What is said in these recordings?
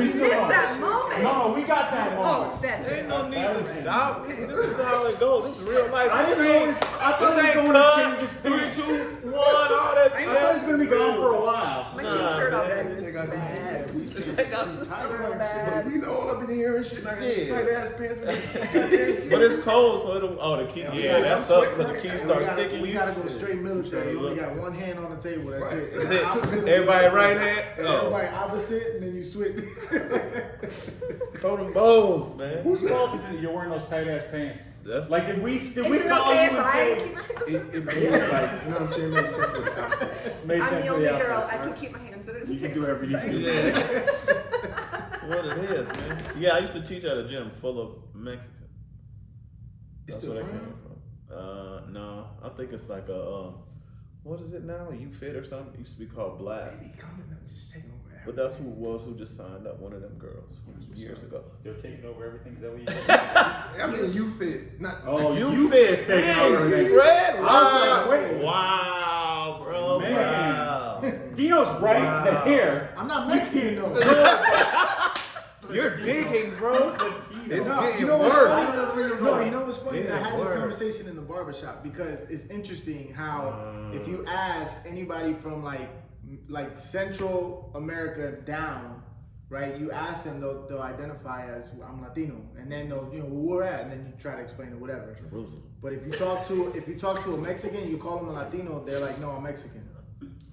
We missed that moment. No, we got that moment. Oh, that Ain't no need to stop. Okay. This is how it goes. This is real life. I This didn't ain't know. I thought this it ain't was going to change cut. his 3, 2, 1, all that. I thought it was going to be gone for a while. My cheeks hurt already. This Take is out the bad. t-shirt. This is so bad. We all up in the air and shit. Like tight ass pants. But it's cold, so it'll. Oh, the key. Yeah, that's up because the keys start sticking. We You. gotta go straight military. You only got one hand on the table. That's it. That's it. Opposite Everybody of- right hand. and Oh, Everybody opposite, and then you switch. throw them bows, man. Whose fault is it you're wearing those tight ass pants? That's Like, did we Is call it you okay if and I say keep my hands It up? made it like, you know what I'm saying? Makes sense with the outfit. made I'm sense the for only the girl. outfit? I can keep my hands under the You can table. do whatever you do. Yeah. That's what it is, man. Yeah, I used to teach at a gym full of Mexicans. It's That's still where that around? came from. No, I think it's like a what is it now? You Fit or something? It used to be called Blast. He coming up, just taking over. But that's who it was who just signed up, one of them girls years ago. They're taking over everything. Is that what you said? I mean, you fit, not. Oh, You Fit taking over everything. Red? I was like, wait. Wow, bro. Man. Wow. Dino's right. Wow. The hair. I'm not Mexican though. You're digging, bro. It's No, getting you know what's worse. funny? No, you know what's funny? Yeah, I had this worse. conversation in the barbershop because it's interesting how if you ask anybody from like Central America down, right? You ask them, they'll identify as I'm Latino, and then they'll where we're at, and then you try to explain it, whatever. Jerusalem. But if you talk to a Mexican, you call them a Latino, they're like, no, I'm Mexican.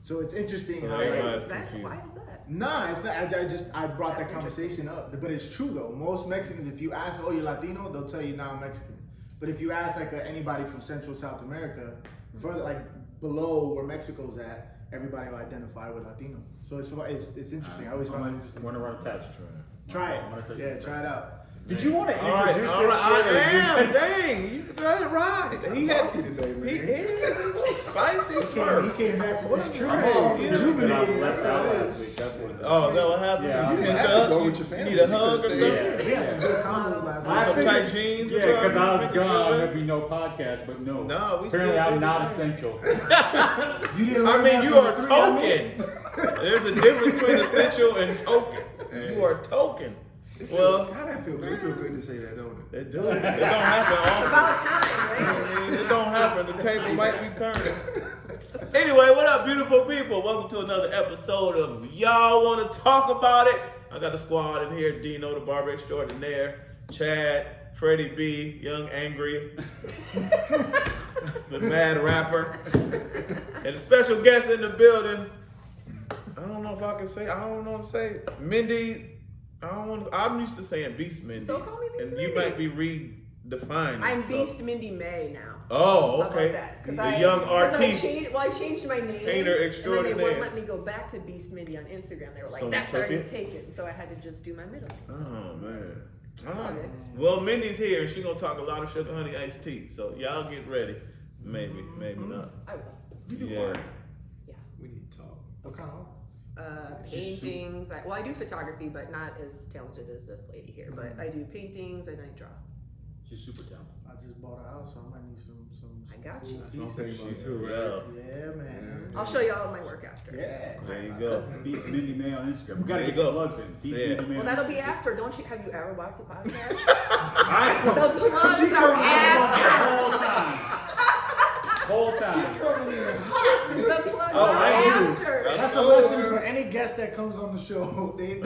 So it's interesting So how It everybody's is that. confused. Why is that? Nah, it's not. I brought That's that conversation up, but it's true though. Most Mexicans, if you ask, "Oh, you're Latino," they'll tell you, "Nah, I'm Mexican." But if you ask like anybody from Central South America, further like below where Mexico's at, everybody will identify with Latino. So it's interesting. I always I'm found it gonna interesting. run a test. Try I'm gonna take it. Yeah, try it out. Did you want to All right, introduce all right, this shit? I am. Dang, you let it ride. He had Bossy today, man. He is a little spicy He smurf. came back from his trip. I was left out last week. That's what it is. Oh, is that what happened? Yeah, you I'm need happy a to go hug? with your You family need a hug or because something? Yeah. We had some good combos last Some night. tight jeans or Yeah, because I was something? Make you feel gone, good? there'd be no podcast, but no. No, we Apparently still I'm did not it. essential. You didn't I learn mean, that you from are the three I missed? token. There's a difference between essential and token. You are token. Well, How that feel good? It feel good to say that, don't it? it do. It don't happen often. About time, right? I mean, it don't happen. The table might be turning. Anyway, what up, beautiful people? Welcome to another episode of Y'all Want to Talk About It. I got the squad in here. Dino, the barber extraordinaire. Chad, Freddie B, young angry, the mad rapper. And a special guest in the building. I don't know if I can say, I don't know what to say. Mindy. I'm used to saying Beast Mindy. So call me Beast and you Mindy. might be redefining. I'm so. Beast Mindy May now. Oh, How okay. about that? 'Cause The young artiste. I changed my name. Painter And then they extraordinaire. wouldn't let me go back to Beast Mindy on Instagram. They were like, Someone that's took already it? taken. So I had to just do my middle name. Oh man. all Alright. good. Well, Mindy's here and she's gonna talk a lot of sugar honey iced tea. So y'all get ready. Maybe, maybe not. I will. Yeah. Yeah. We need to talk. What kind of? Paintings. I do photography, but not as talented as this lady here. But I do paintings and I draw. She's super talented. I just bought a house, so I might need some I got cool you. I'm pieces. thinking about it too, right? Yeah. Yeah, man. I'll show you all my work after. Yeah. There you go. Beats Mindy May on Instagram. We gotta There you get the go. plugs in. Beats Yeah. Mindy May Well, on that'll be Instagram. after. Don't you? Have you ever watched the podcast? I The plugs are after. whole time. The plugs Oh, are I do. after. That's a lesson for any guest that comes on the show. Be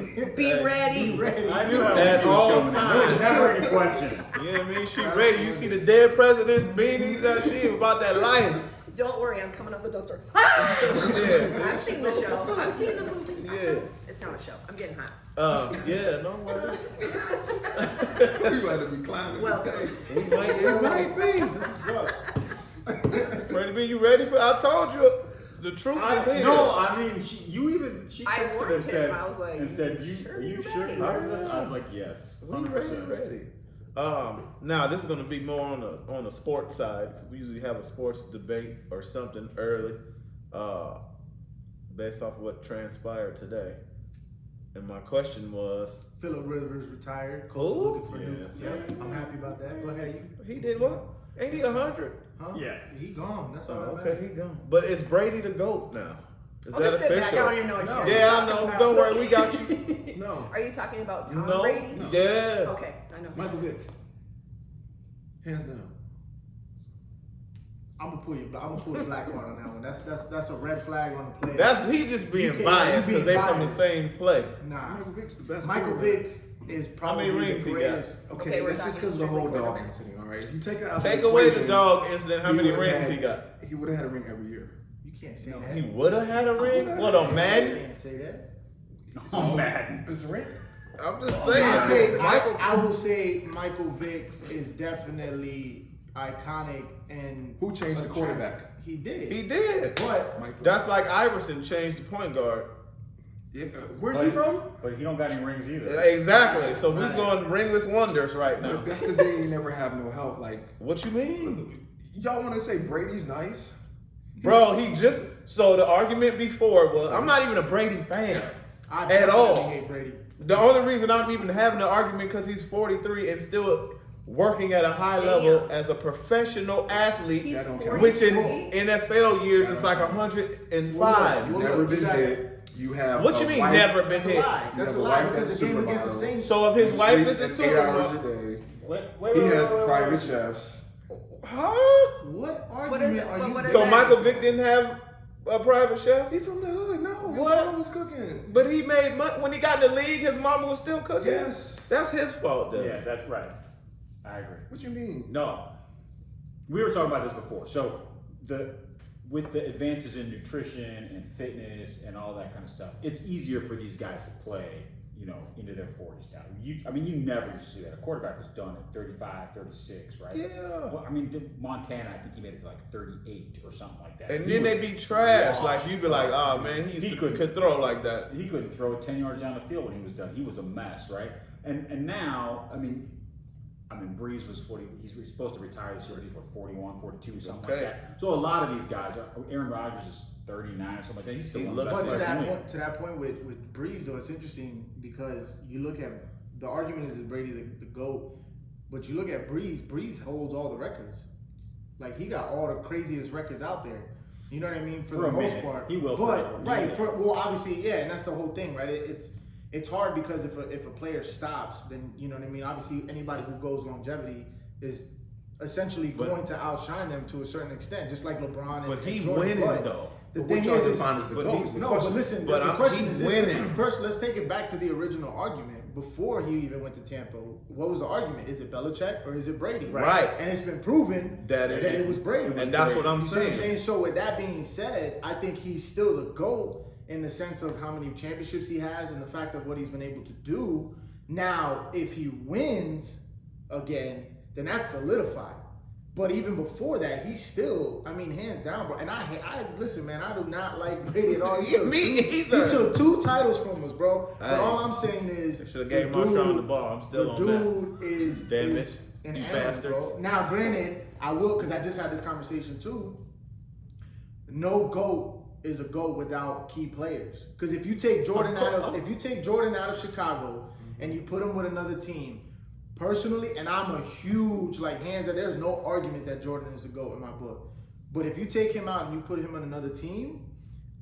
ready. Be ready. I knew how At it was all coming. times. There was never any question. You know what I mean? She ready. You see the dead president's beanie? That she about that life. Don't worry, I'm coming up the dumpster. Yeah. I've seen the show. I've seen the movie. Yeah. It's not a show. I'm getting hot. Yeah, no worries. We about to be climbing. Welcome. We might be. What's up? Freddie B, you ready for? I told you the truth is here. No, I mean, she I texted warned and said, him. I was like, are "Sure you you're sure ready?" about this? I was like, yes, We 100%. ready. Now this is gonna be more on the sports side. 'Cause we usually have a sports debate or something early, based off of what transpired today. And my question was, Phillip Rivers retired. Who? Looking for Yeah, new- that's yeah, right. I'm happy about that. Go ahead, you. he did what? Ain't he 100? Huh? Yeah. He gone. That's all. Oh, that okay, he gone. But is Brady the GOAT now? Is I'll that just sit back. I official? don't even know what you're Yeah, I talking know. about. Don't worry, we got you. No. Are you talking about Tom No. Brady? No. Yeah. Okay, I know. Michael Vick. Hands down. I'm gonna pull the black card on that one. That's a red flag on the play. He just being can't- biased you because being they from the biased. same place. Nah. Michael Vick's the best. Michael quarterback. Vick is How probably many rings the he got? greatest. Okay, Okay, we're that's just talking because of the whole strictly dog quarterbacks. incident. All right, you take it out. Take the away the equation, dog incident. How he many would've rings had- he got? He would have had a ring every year. You can't say He that. would have had a ring. What on You Madden? can't say that. Oh, man. It's a ring. I'm just I saying. I will say Michael Vick is definitely iconic and Who changed the quarterback? He did. He did. But Mike. That's like Iverson changed the point guard. Yeah, where's he from? But he don't got any rings either. Exactly. So we Right. going ringless wonders right now. That's because they ain't never have no help. Like, What you mean? y'all want to say Brady's nice? Bro, so the argument before was, I'm not even a Brady fan I at definitely all. hate Brady. The only reason I'm even having the argument because he's 43 and still working at a high level as a professional athlete, He's That don't count. which in 43. NFL years That is don't like count. 105. You've Well, never look, been you got- hit. You have. What a you mean wife- never been That's a hit? lie. You That's have a a lie wife because that's the game a against the supermodel. Saints. So if his You wife sleep is a at 8 hours a supermodel, day. He has private chefs. huh? What What is argument it? are you? What is So that? Michael Vick didn't have a private chef? He from the hood. No, his What? mama was cooking. But he made money. When he got in the league, his mama was still cooking. Yes. That's his fault, though. Yeah, that's right. I agree. What you mean? No, we were talking about this before. So with the advances in nutrition and fitness and all that kind of stuff, it's easier for these guys to play, into their 40s now. You never used to see that. A quarterback was done at 35, 36, right? Yeah. Well, Montana, I think he made it to like 38 or something like that. And He then they was be trash. washed. Like, you be like, oh, man, he could throw like that. He couldn't throw 10 yards down the field when he was done. He was a mess, right? And now, Breeze was 40. He's supposed to retire this year. He's 41, 42, something like Okay. that. So a lot of these guys, Aaron Rodgers is 39 or something like that. He's still He one of the looks best But like players in the league. to that point with Breeze though, it's interesting because you look at the argument is Brady the GOAT, but you look at Breeze holds all the records. Like he got all the craziest records out there. You know what I mean? For For the a most minute. part. He will But forever. right, Yeah. well obviously, yeah, and that's the whole thing, right? It's hard because if a player stops, then you know what I mean? Obviously anybody who goes longevity is essentially going to outshine them to a certain extent, just like LeBron and But he and Jordan. winning, But though. The But thing what y'all is, define as the but GOAT he's- is the no, question. but listen, But the question he's is winning. First, let's take it back to the original argument. Before he even went to Tampa, what was the argument? Is it Belichick or is it Brady? Right. And it's been proven That it was Brady. And that's what I'm You see what I'm saying. saying? So with that being said, I think he's still the GOAT in the sense of how many championships he has and the fact of what he's been able to do. Now, if he wins again, then that's solidified. But even before that, he's still, hands down, bro. And I listen, man, I do not like Brady at all. Me either. He took 2 titles from us, bro. Hey. But all I'm saying is, Should have gave Marshawn the ball. I'm still on that. dude is Damn is it, an you animal, bastards. bro. Now, granted, I will because I just had this conversation too. No GOAT is a GOAT without key players. Because if you take Jordan out of Chicago and you put him with another team, personally, and I'm a huge hands that there's no argument that Jordan is the GOAT in my book. But if you take him out and you put him on another team,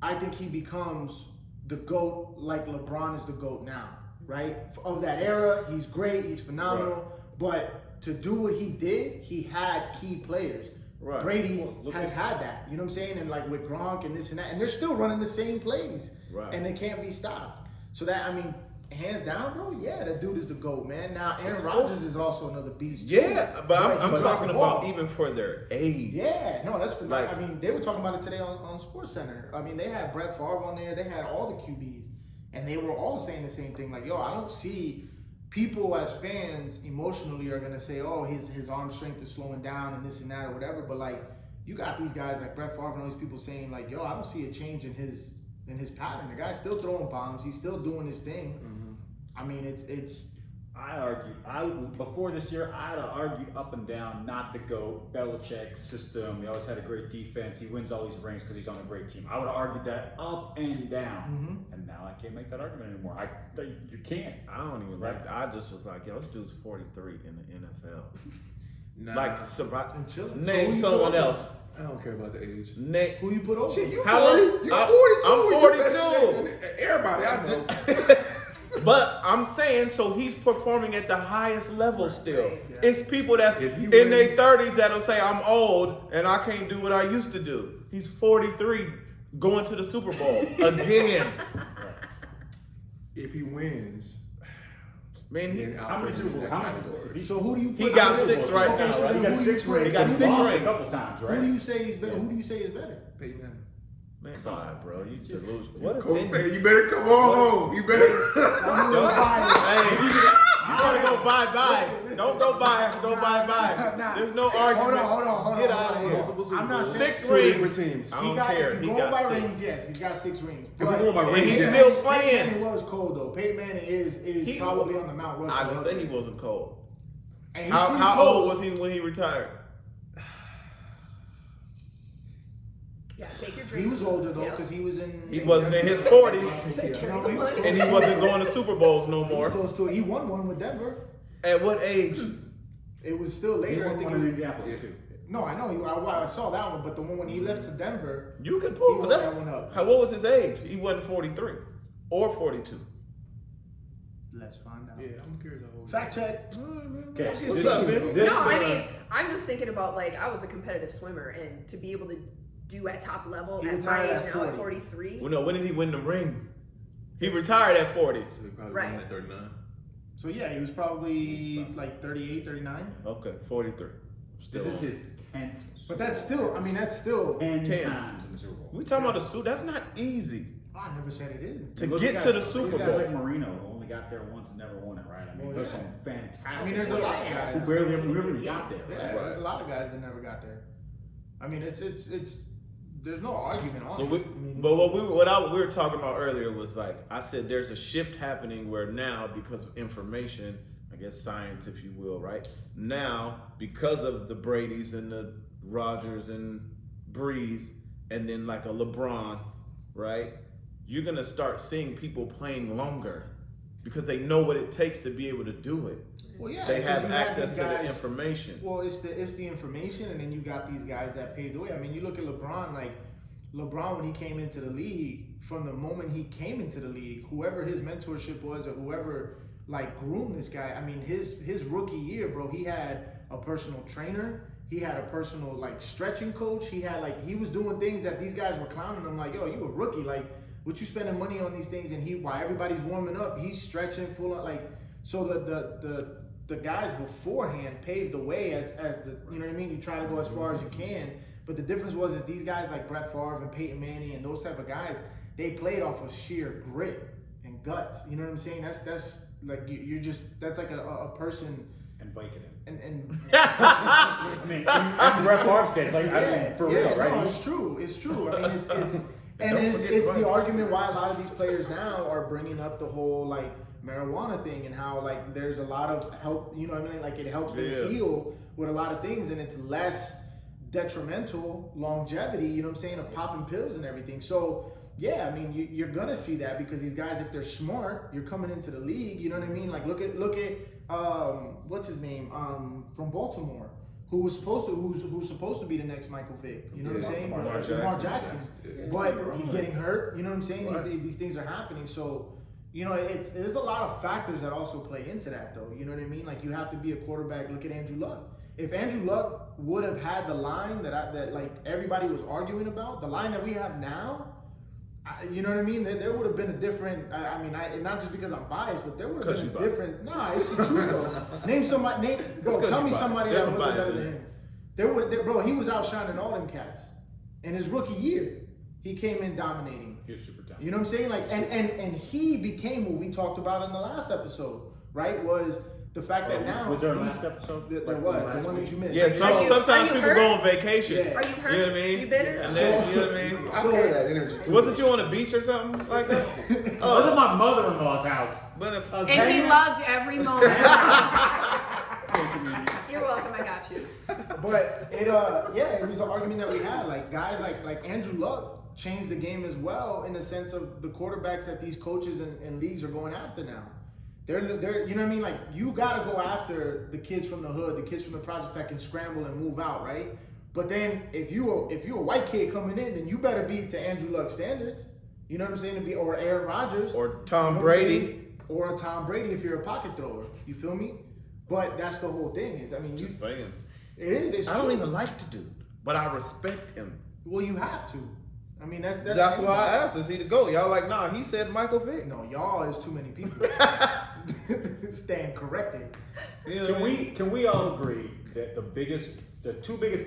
I think he becomes the GOAT like LeBron is the GOAT now, right? Of that era, he's great, he's phenomenal. But to do what he did, he had key players. Right. Brady Look has at- had that. You know what I'm saying? And with Gronk and this and that. And they're still running the same plays. Right. And they can't be stopped. So that, hands down, bro, yeah, that dude is the GOAT, man. Now, Aaron It's Rodgers is also another beast. too. Yeah, but I'm he dropped talking the ball. about even for their age. Yeah, no, that's Like- they were talking about it today on SportsCenter. They had Brett Favre on there. They had all the QBs, and they were all saying the same thing. Like, yo, I don't see people as fans emotionally are gonna say, oh, his arm strength is slowing down and this and that or whatever. But you got these guys like Brett Favre and all these people saying yo, I don't see a change in his pattern. The guy's still throwing bombs. He's still doing his thing. It's. I argued. Before this year, I'd have argued up and down, not the GOAT, Belichick system. He always had a great defense. He wins all these rings because he's on a great team. I would have argued that up and down. And now I can't make that argument anymore. You can't. I don't even like that. I just was like, yo, this dude's 43 in the NFL. Nah, Name someone else. I don't care about the age. Name. Who you put over? Shit, you How 40. long- You're I'm 42. 42. You better say- Everybody I know. But I'm saying, so he's performing at the highest level still. Right. Yeah. It's people that's If he in their wins- 30s that'll say, I'm old and I can't do what I used to do. He's 43 going to the Super Bowl again. If he wins, Man, then How many Super Bowls? How many? So who do you? he put- got okay, 6 right okay, now, so right? He then got who do you 6 put- rings. He got He 6 lost rings. a couple times, Who right? do you say is better? Who do you say is better? Peyton Manning. Man, bye, bro. You just lose. What is Coach it? Payton, you better come on home. You better. I'm gonna buy Hey, you want to go bye-bye. Don't go bye. Go bye-bye. Nah. Their no Hold argument. on. Get out of here. Multiple Super I'm not Bowls. saying- 6 Two rings. different teams. I don't care. If He you're got going by 6. rings, yes, he's got 6 rings. If we're going by And rings, he's yeah. still Peyton playing. Manning was cold though. Peyton Manning is He- probably on the Mount Rushmore. I didn't say he wasn't cold. And he's How pretty old close. was he when he retired? Yeah, take your drink. He was older though, Yeah. because he was in. He wasn't in his 40s, Say, You know, carry the money. and he wasn't going to Super Bowls no He was more. close to it. He won one with Denver. At what age? It was still He later. I won think. one it in was- Indianapolis too. No, I know. I saw that one, but the one when he left to Denver, You could he pull won it that up. one up. What was his age? He wasn't 43 or 42. Let's find out. Yeah, I'm curious how old. Fact check. Okay, What's up, man? This, No, I mean, I'm just thinking about like I was a competitive swimmer, and to be able to do at top level He at my retired age at now 40. at 43. Well, no, when did he win the ring? He retired at 40. So he probably Right. won at 39. So yeah, he was probably like 38, 39. Okay, 43. this is his 10th. But that's still, I mean, that's still. 10 10. times in the Super Bowl. We talking about the Super. That's not easy I never said it is. to Look get at to the guys- Super look at guys Bowl. like Marino, who only got there once and never won it, right? I mean, Well, there's yeah. some fantastic. I mean, there's a lot of players guys. who barely ever even got there. Yeah, Right? there's a lot of guys that never got there. I mean, it's. There's no argument on So, it. we, I mean, but we were talking about earlier was like I said, there's a shift happening where now because of information, I guess science, if you will, right now because of the Brady's and the Rodgers and Breeze, and then like a LeBron, right? You're gonna start seeing people playing longer because they know what it takes to be able to do it. well, yeah, They because have you access these to the guys- information. Well, it's the information, and then you got these guys that paved the way. I mean, you look at LeBron. Like LeBron, when he came into the league, from the moment he came into the league, whoever his mentorship was, or whoever like groomed this guy. I mean, his rookie year, bro, he had a personal trainer. He had a personal like stretching coach. He had he was doing things that these guys were clowning him like, yo, you a rookie, like what you spending money on these things? And while everybody's warming up, he's stretching full of so the guys beforehand paved the way as the, you know what I mean? You try to go as far as you can, but the difference is these guys like Brett Favre and Peyton Manning and those type of guys, they played off of sheer grit and guts. You know what I'm saying? That's like you're just that's like a person And Vicodin. and I mean, in Brett Favre's case, like, I mean, for real, right? No, it's true. It's true. I mean, it's and Don't it's forget the Buddy. argument why a lot of these players now are bringing up the whole like marijuana thing and how like there's a lot of health. You know what I mean? Like it helps Yeah. them heal with a lot of things, and it's less detrimental longevity. You know what I'm saying? Of popping pills and everything. So. Yeah, I mean, you're gonna see that because these guys, if they're smart, you're coming into the league. You know what I mean? Like, look at what's his name from Baltimore, who's supposed to be the next Michael Vick. You know what I'm saying? Lamar Lamar Jackson. Jackson. Yeah. But he's getting hurt. You know what I'm saying? Right. These things are happening. So, you know, there's a lot of factors that also play into that, though. You know what I mean? Like, you have to be a quarterback. Look at Andrew Luck. If Andrew Luck would have had the line that like everybody was arguing about, the line that we have now. You know what I mean? There would have been a different. I mean, not just because I'm biased, but there would have been a different. Nah, it's the truth. Though. Name somebody. Bro, tell me somebody There's that some was bias better in than it. him. Bro, he was outshining all them cats. In his rookie year, he came in dominating. He was super talented. You know what I'm saying? Like, and he became what we talked about in the last episode, right? Was the fact that now Was there a last episode? There Like, was last the one week? that you missed. Yeah, Are you sometimes people hurt? go on vacation. Yeah. Are you hurt? You know what I mean? You bitter? And then, you know what I mean? I feel that energy too. Wasn't you on a beach or something like that? I was at my mother-in-law's house. But I was And he hanging- loved every moment. Thank you, Mindy. You're welcome. I got you. But it was the argument that we had. Like guys like Andrew Luck changed the game as well in the sense of the quarterbacks that these coaches and leagues are going after now. They're you know what I mean? Like you gotta go after the kids from the hood, the kids from the projects that can scramble and move out, right? But then if you a white kid coming in, then you better be to Andrew Luck standards. You know what I'm saying? To be or Aaron Rodgers or Tom You know what I'm Brady. saying? or a Tom Brady if you're a pocket thrower. You feel me? But that's the whole thing. Is I mean, Just saying. it is. It's I don't true. even like the dude, but I respect him. Well, you have to. I mean, that's That's why I asked, is he the GOAT? Y'all like, nah, he said Michael Vick. No, y'all is too many people. Stand corrected. You know what I mean? Can we all agree that the two biggest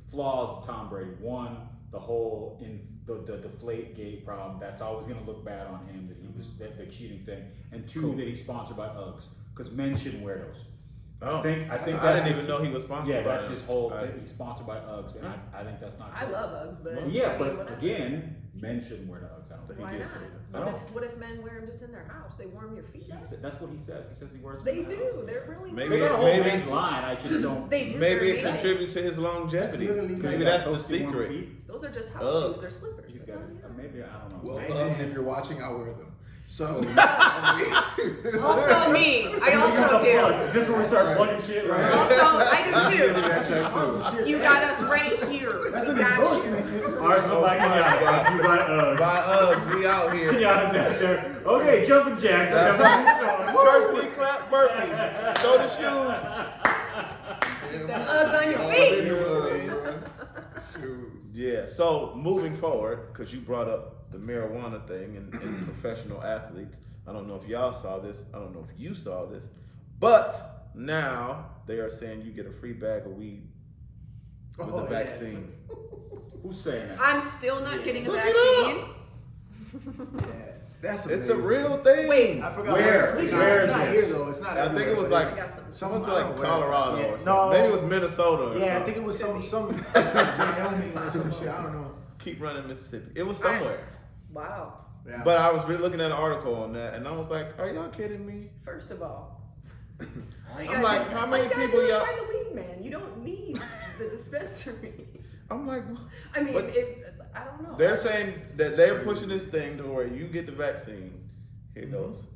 flaws of Tom Brady? One, the whole the deflate gate problem. That's always going to look bad on him. That he was the cheating thing. And two, that he's sponsored by Uggs because men shouldn't wear those. Oh, I think I that's didn't even know he was sponsored. Yeah, by that's them. his whole thing. He's sponsored by Uggs, and I think that's not. I good. love Uggs, but Yeah, I mean, but whatever. again, men shouldn't wear the Uggs. I don't think. Why did not? say that. What if men wear them just in their house? They warm your feet up. That's what he says. He says he wears them. They in the do. house. They're really Maybe- They got a whole maybe- men's line. I just don't. They do. Maybe they're it amazing. contributes to his longevity. That's literally Maybe like that's the Toasty warm secret. feet. Those are just house Uggs. shoes. They're slippers. He's That's got all his, you know. maybe I don't know. Well, Maybe- if you're watching, I'll wear them. So, Also me. I also do. Is this where we start plugging shit? Right. Also, I do Give me too. that check too. You got us right here. That's We an got you. endorsement. Arsenal by Kenyatta. Brought to you by Uggs. By Uggs, we out here. Kenyatta's out there. Okay, jumping jacks. Church knee clap burpee. Show the shoes. Them Uggs on your feet. Shoot. Yeah, so moving forward, because you brought up the marijuana thing and professional athletes. I don't know if y'all saw this. I don't know if you saw this. But now they are saying you get a free bag of weed with Oh, the yeah. vaccine. Who's saying that? I'm still not getting a Look it vaccine. Yeah. That's It's a amazing. real thing. Wait. I forgot. Where? It's Where is not this? here though. It's not. I think it everywhere, was but like I got some. someone's I like don't know where. Colorado Yeah, or something. no. Maybe it was Minnesota or Yeah, I something. think it was some Wyoming or some shit. I don't know. Keep running Mississippi. It was somewhere. Wow. Yeah. But I was looking at an article on that, and I was like, "Are y'all kidding me?" First of all, I'm like, how many people you y'all? find the weed man? You don't need the dispensary. I'm like, I mean, But if I don't know. they're saying that they're pushing this thing to where you get the vaccine. Here goes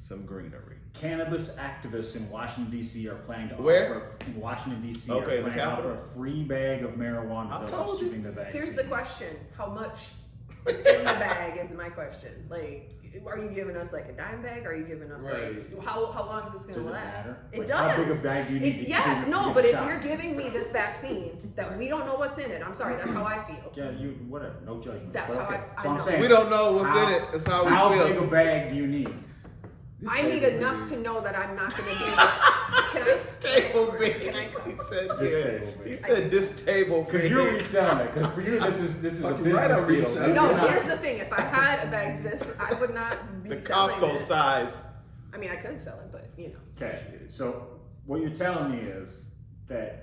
some greenery. Cannabis activists in Washington D.C. are planning to Where? offer in Washington D.C. Okay, are in the planning to offer capital? a free bag of marijuana I to those told you. receiving the vaccine. Here's the question: how much is in the bag? Is my question. Like, are you giving us like a dime bag? Are you giving us Right. like how long is this going Does to it last? matter? It Like, does. how big a bag do you need to Yeah, get no, the but if shot? you're giving me this vaccine that we don't know what's in it, I'm sorry, that's how I feel. Yeah, you whatever, no judgment. That's But how okay. I So I'm know. saying We don't know what's how- in it. That's how we How feel. big a bag do you need? This I need table enough big. to know that I'm not going to be. Can This table big. He said, This yeah. table big. He said this table big. Because you're reselling it. Because for you, this is a Fucking business right, I'm deal. reselling No, Yeah. here's the thing. If I had a bag this, I would not be the selling Costco it. size. I mean, I could sell it, but you know, Okay, so what you're telling me is that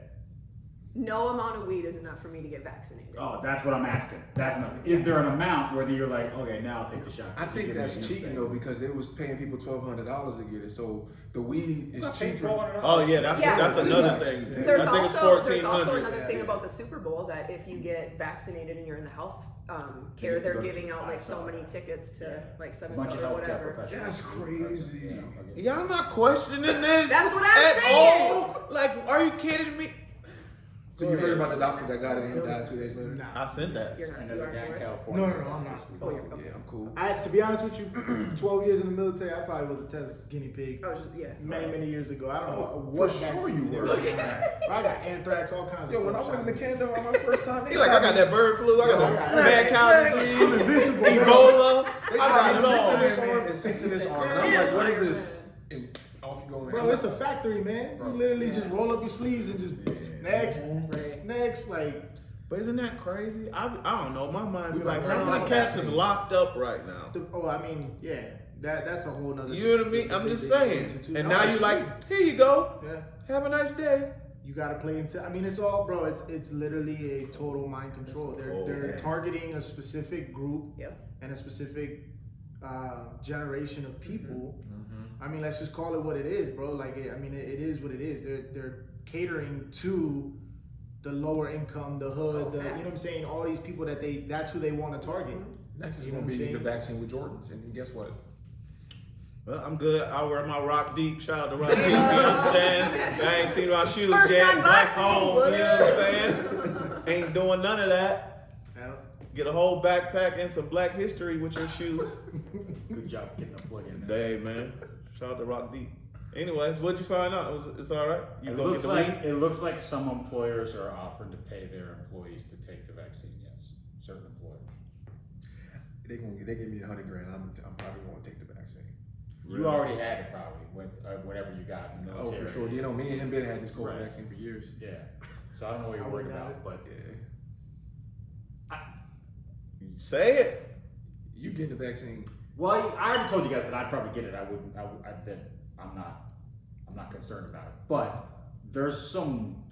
no amount of weed is enough for me to get vaccinated. oh, that's what I'm asking. That's nothing. Is there an amount whether you're like, okay, now I'll take the shot? I think that's cheating though because they was paying people $1,200 a year, so the weed is cheaper. Oh yeah, that's Yeah. another Relax. thing. There's I think it's also there's 1,400. also another thing Yeah. about the Super Bowl that if you get vaccinated and you're in the health care, need to they're go to giving out I like saw so many that. tickets to like a bunch of 7 or healthcare whatever. professionals. That's crazy. Y'all not questioning this That's what I'm at saying. all? Like, are you kidding me? So you heard about the doctor that got it and he died 2 days later? Nah. I sent that. You're not. And there's You a are guy in for it? California. No, I'm not. Oh, you're okay. Yeah, I'm cool. To be honest with you, 12 years in the military, I probably was a test guinea pig. Oh, just, yeah. Many years ago. I don't know Oh, what for sure vaccine you they were. giving out. I got anthrax, all kinds Yo, of when I stuff. went into Canada on my first time, He like, I got that bird flu, I got the Right. mad cow I'm disease, invincible. Ebola, They I got it shot me 6 in all. this arm and 6 in this arm. And I'm like, what is this? And off you go. Bro, it's a factory, man. You literally just roll up your sleeves and just next, like. But isn't that crazy? I don't know. My mind be We like, like, how no, many cats is locked up right now? I mean, yeah, that's a whole nother. You know what I mean? I'm just saying. And now you you like, here you go. yeah. Have a nice day. You gotta play into. I mean, it's all, bro. It's literally a total mind control. They're targeting a specific group Yep. and a specific generation of people. I mean, let's just call it what it is, bro. Like, it is what it is. They're catering to the lower income, the hood, you know what I'm saying? All these people that's who they want to target. Next is You know going to what I'm be the saying? vaccine with Jordans. And guess what? Well, I'm good. I wear my Rock Deep. Shout out to Rock Deep. You know what I'm saying? I ain't seen my shoes First yet. unboxing, Black home. what You know what I'm saying? Ain't doing none of that. Yeah. Get a whole backpack and some Black history with your shoes. Good job getting a plug in there. Hey, man. Shout out to Rock Deep. Anyways, what'd you find out? It's all right. It looks like some employers are offering to pay their employees to take the vaccine. Yes, certain employers. They give me $100 grand. I'm probably going to take the vaccine. You already had it probably with whatever you got in the military. Oh, for sure. You know, me and him been had this COVID Right. vaccine for years. Yeah. So I don't know what you're worried about, but Say it. You getting the vaccine? well, I already told you guys that I'd probably get it. I'm not concerned about it. But there's some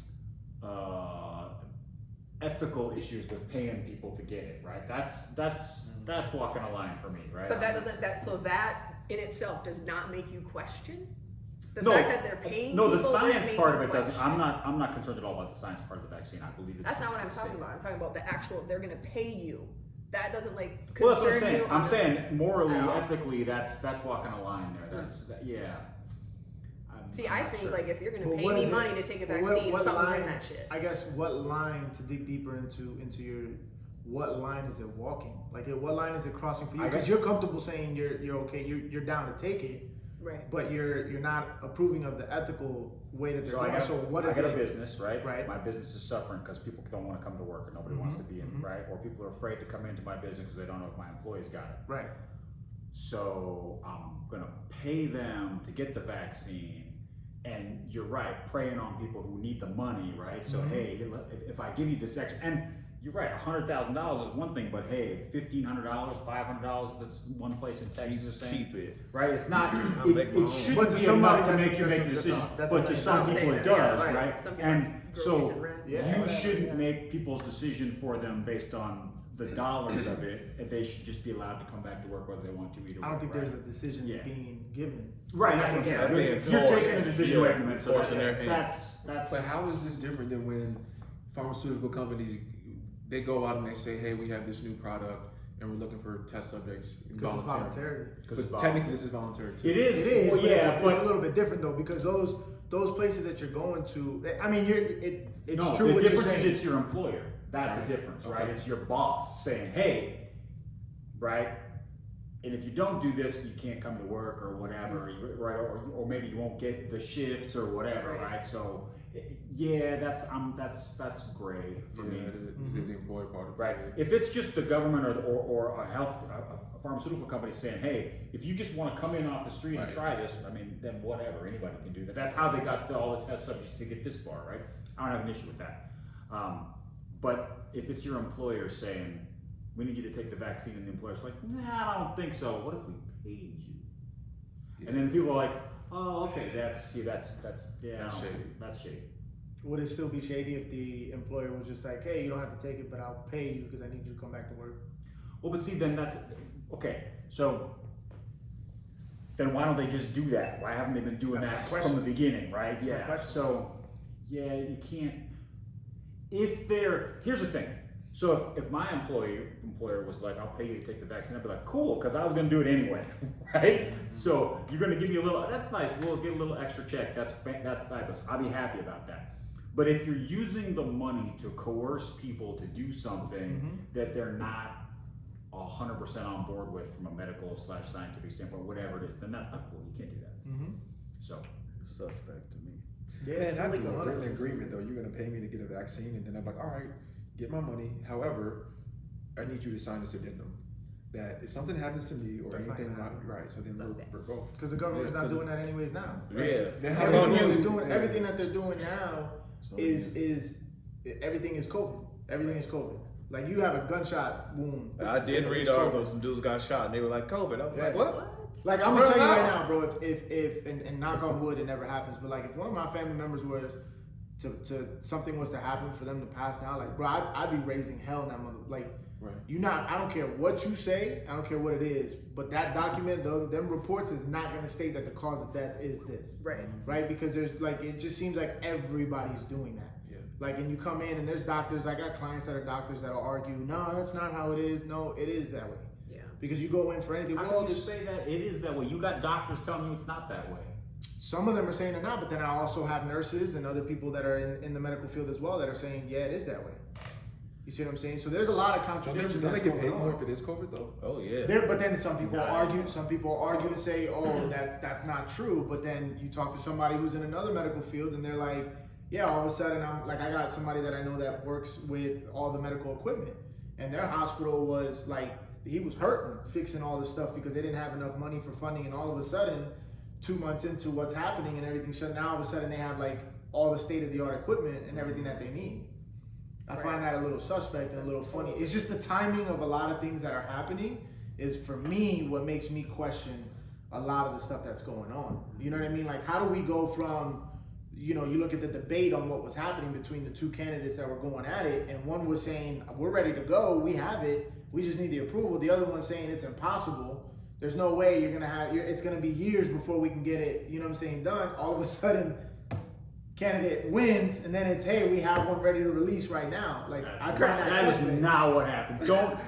ethical issues with paying people to get it, right? That's walking a line for me, right? But that in itself does not make you question the No, fact that they're paying. No, the people science make part you of it doesn't. question. I'm not concerned at all about the science part of the vaccine. I believe it's. That's not what I'm talking safe. about. I'm talking about the actual. They're going to pay you. That doesn't like concern Well, that's what I'm saying. you. I'm saying morally, at all. ethically, that's walking a line there. Yeah. See, I'm I not think sure. like if you're going But to pay what me is it- money to take a but vaccine, what something's line, in that shit. I guess what line to dig deeper into your what line is it walking? Like what line is it crossing for you? I Because guess- you're comfortable saying you're okay, you're down to take it, Right. but you're not approving of the ethical way that they're So going. I got, So what is I got it? a business, right? Right. My business is suffering because people don't want to come to work and nobody wants to be in it, right? Or people are afraid to come into my business because they don't know if my employees got it. Right. So I'm gonna pay them to get the vaccine, and you're right, preying on people who need the money, right? So hey, if I give you this extra, and you're right, $100,000 is one thing, but hey, $1,500, $500, that's one place in Texas is saying, Keep it. right? It's not. make It my own. But shouldn't to be somebody, enough to that's- make you that's- make the that's decision, not- that's but not- to that's some not people it saying that, does, yeah, right? Some people And have so groceries and rent. Yeah. you shouldn't make people's decision for them based on the dollars of it. If they should just be allowed to come back to work whether they want to either. I don't think right? there's a decision Yeah. being given. Right, that's what I'm Yeah, saying. being You're forced. taking the decision Yeah, away from it, so forcing their hand. that's But how is this different than when pharmaceutical companies, they go out and they say, hey, we have this new product and we're looking for test subjects Because it's voluntary. But technically this is voluntary too. It is. It is, Well, but yeah, it's a little bit different though, because those places that you're going to, I mean, it's no, true the what you're difference is saying. it's your employer. That's the difference, right? Okay. It's your boss saying, hey, right? And if you don't do this, you can't come to work or whatever, right? Or maybe you won't get the shifts or whatever, right? So, yeah, that's gray for me. The employer part of it. Right. If it's just the government or a pharmaceutical company saying, hey, if you just want to come in off the street and Right. try this, I mean, then whatever, anybody can do that. That's how they got all the test subjects to get this far, right? I don't have an issue with that. But if it's your employer saying, we need you to take the vaccine, and the employer's like, nah, I don't think so. What if we paid you? Yeah. And then people are like, oh, okay, that's That's shady. That's shady. Would it still be shady if the employer was just like, hey, you don't have to take it, but I'll pay you because I need you to come back to work? Well, but see, then that's okay. So then why don't they just do that? Why haven't they been doing That's that my question. from the beginning, right? That's my Yeah. question. So yeah, you can't. Here's the thing. So if my employer was like, I'll pay you to take the vaccine, I'd be like, cool, because I was going to do it anyway, right? So you're going to give me a little. That's nice. We'll get a little extra check. That's fabulous. I'll be happy about that. But if you're using the money to coerce people to do something that they're not 100% on board with from a medical/scientific standpoint, whatever it is, then that's not cool. You can't do that. So Suspect to me. Yeah, Man, I'd be in Like a written those. agreement though. You're gonna pay me to get a vaccine, and then I'm like, all right, get my money. However, I need you to sign this addendum that if something happens to me or That's not anything gonna not right, so then we're both. because the government's Yeah, not 'cause doing that anyways now. Yeah, Then it's how on you Everything you. they're doing, Yeah. everything that they're doing now So, is everything is COVID. Everything is COVID. Like you have a gunshot wound. I did read articles, some dudes got shot and they were like COVID. I was like, what? Like I'm gonna tell you Bro, right now, bro. If and knock on wood, it never happens. But like if one of my family members was to something was to happen for them to pass now, like bro, I'd be raising hell in that mother. Like Right. I don't care what you say, I don't care what it is, but that document, them reports is not gonna state that the cause of death is this. Right. Right? Because there's like it just seems like everybody's doing that. Yeah. Like, and you come in and there's doctors. I got clients that are doctors that'll argue, no, that's not how it is. No, it is that way. Yeah. Because you go in for anything. how Well, can you this, say that it is that way? You got doctors telling you it's not that way. some of them are saying they're not, but then I also have nurses and other people that are in the medical field as well that are saying, yeah, it is that way. You see what I'm saying? So there's a lot of Don't contradictions. they that's get going paid more on. if it is COVID though? Oh yeah. But then some people argue. Some people argue and say, "Oh, that's not true." But then you talk to somebody who's in another medical field, and they're like, "Yeah, all of a sudden, I'm like, I got somebody that I know that works with all the medical equipment, and their hospital was like, he was hurting fixing all this stuff because they didn't have enough money for funding, and all of a sudden, 2 months into what's happening and everything shut down, all of a sudden they have like all the state of the art equipment and everything that they need." I find that a little suspect and a little funny. It's just the timing of a lot of things that are happening is, for me, what makes me question a lot of the stuff that's going on. You know what I mean? Like, how do we go from, you know, you look at the debate on what was happening between the two candidates that were going at it, and one was saying, we're ready to go, we have it, we just need the approval. The other one saying it's impossible. There's no way you're gonna have, it's gonna be years before we can get it, you know what I'm saying, done. All of a sudden, candidate wins, and then it's, hey, we have one ready to release right now. Like, I find That is suspect. not what happened. Don't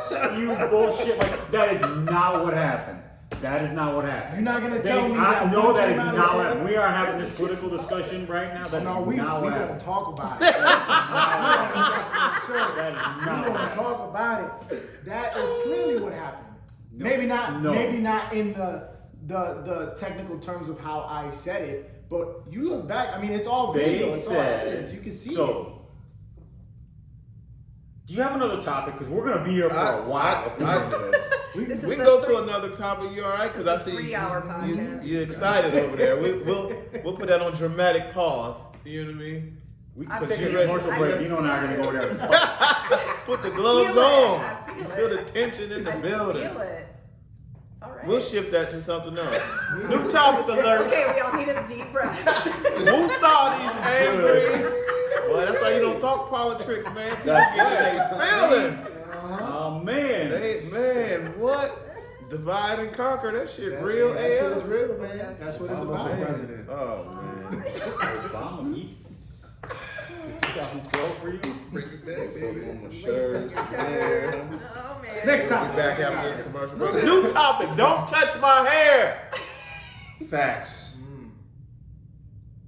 spew bullshit like that. Is not what happened. That is not what happened. You're not gonna tell me I that know one that is came out not and what said- happened. We are having this political discussion right now. That No, is we not what gonna happened. talk about it. That is We're not what gonna happened. talk about it. That is clearly what happened. Maybe not. No. Maybe not in the technical terms of how I said it. But you look back. I mean, it's all video. They It's all evidence. said. You can see So, it. do you have another topic? Because we're gonna be here for a while. if we I- do this. This is We can the go three- to another topic. You all right? Because I see 3-hour podcast. you excited over there. We'll put that on dramatic pause. You know what I mean? I Because figured you're it. commercial I break. can You know, and I are gonna go there. Put the gloves feel it. on. I feel You it. feel the tension in the I building. feel it. All right. We'll shift that to something else. New topic alert. Okay, we all need a deep breath. Who saw these angry? Well, that's why you don't talk politics, man. People That's get in their feelings. Oh man. Man, what? Divide and conquer. That shit real That shit is AF. real, man. That's what it's I'm about. for president. Oh man. Obama, me. 2012 for you. Break it back, So baby. on my shirt, there. Oh man. Next Be time. back after this commercial break. New topic. Don't touch my hair. Facts.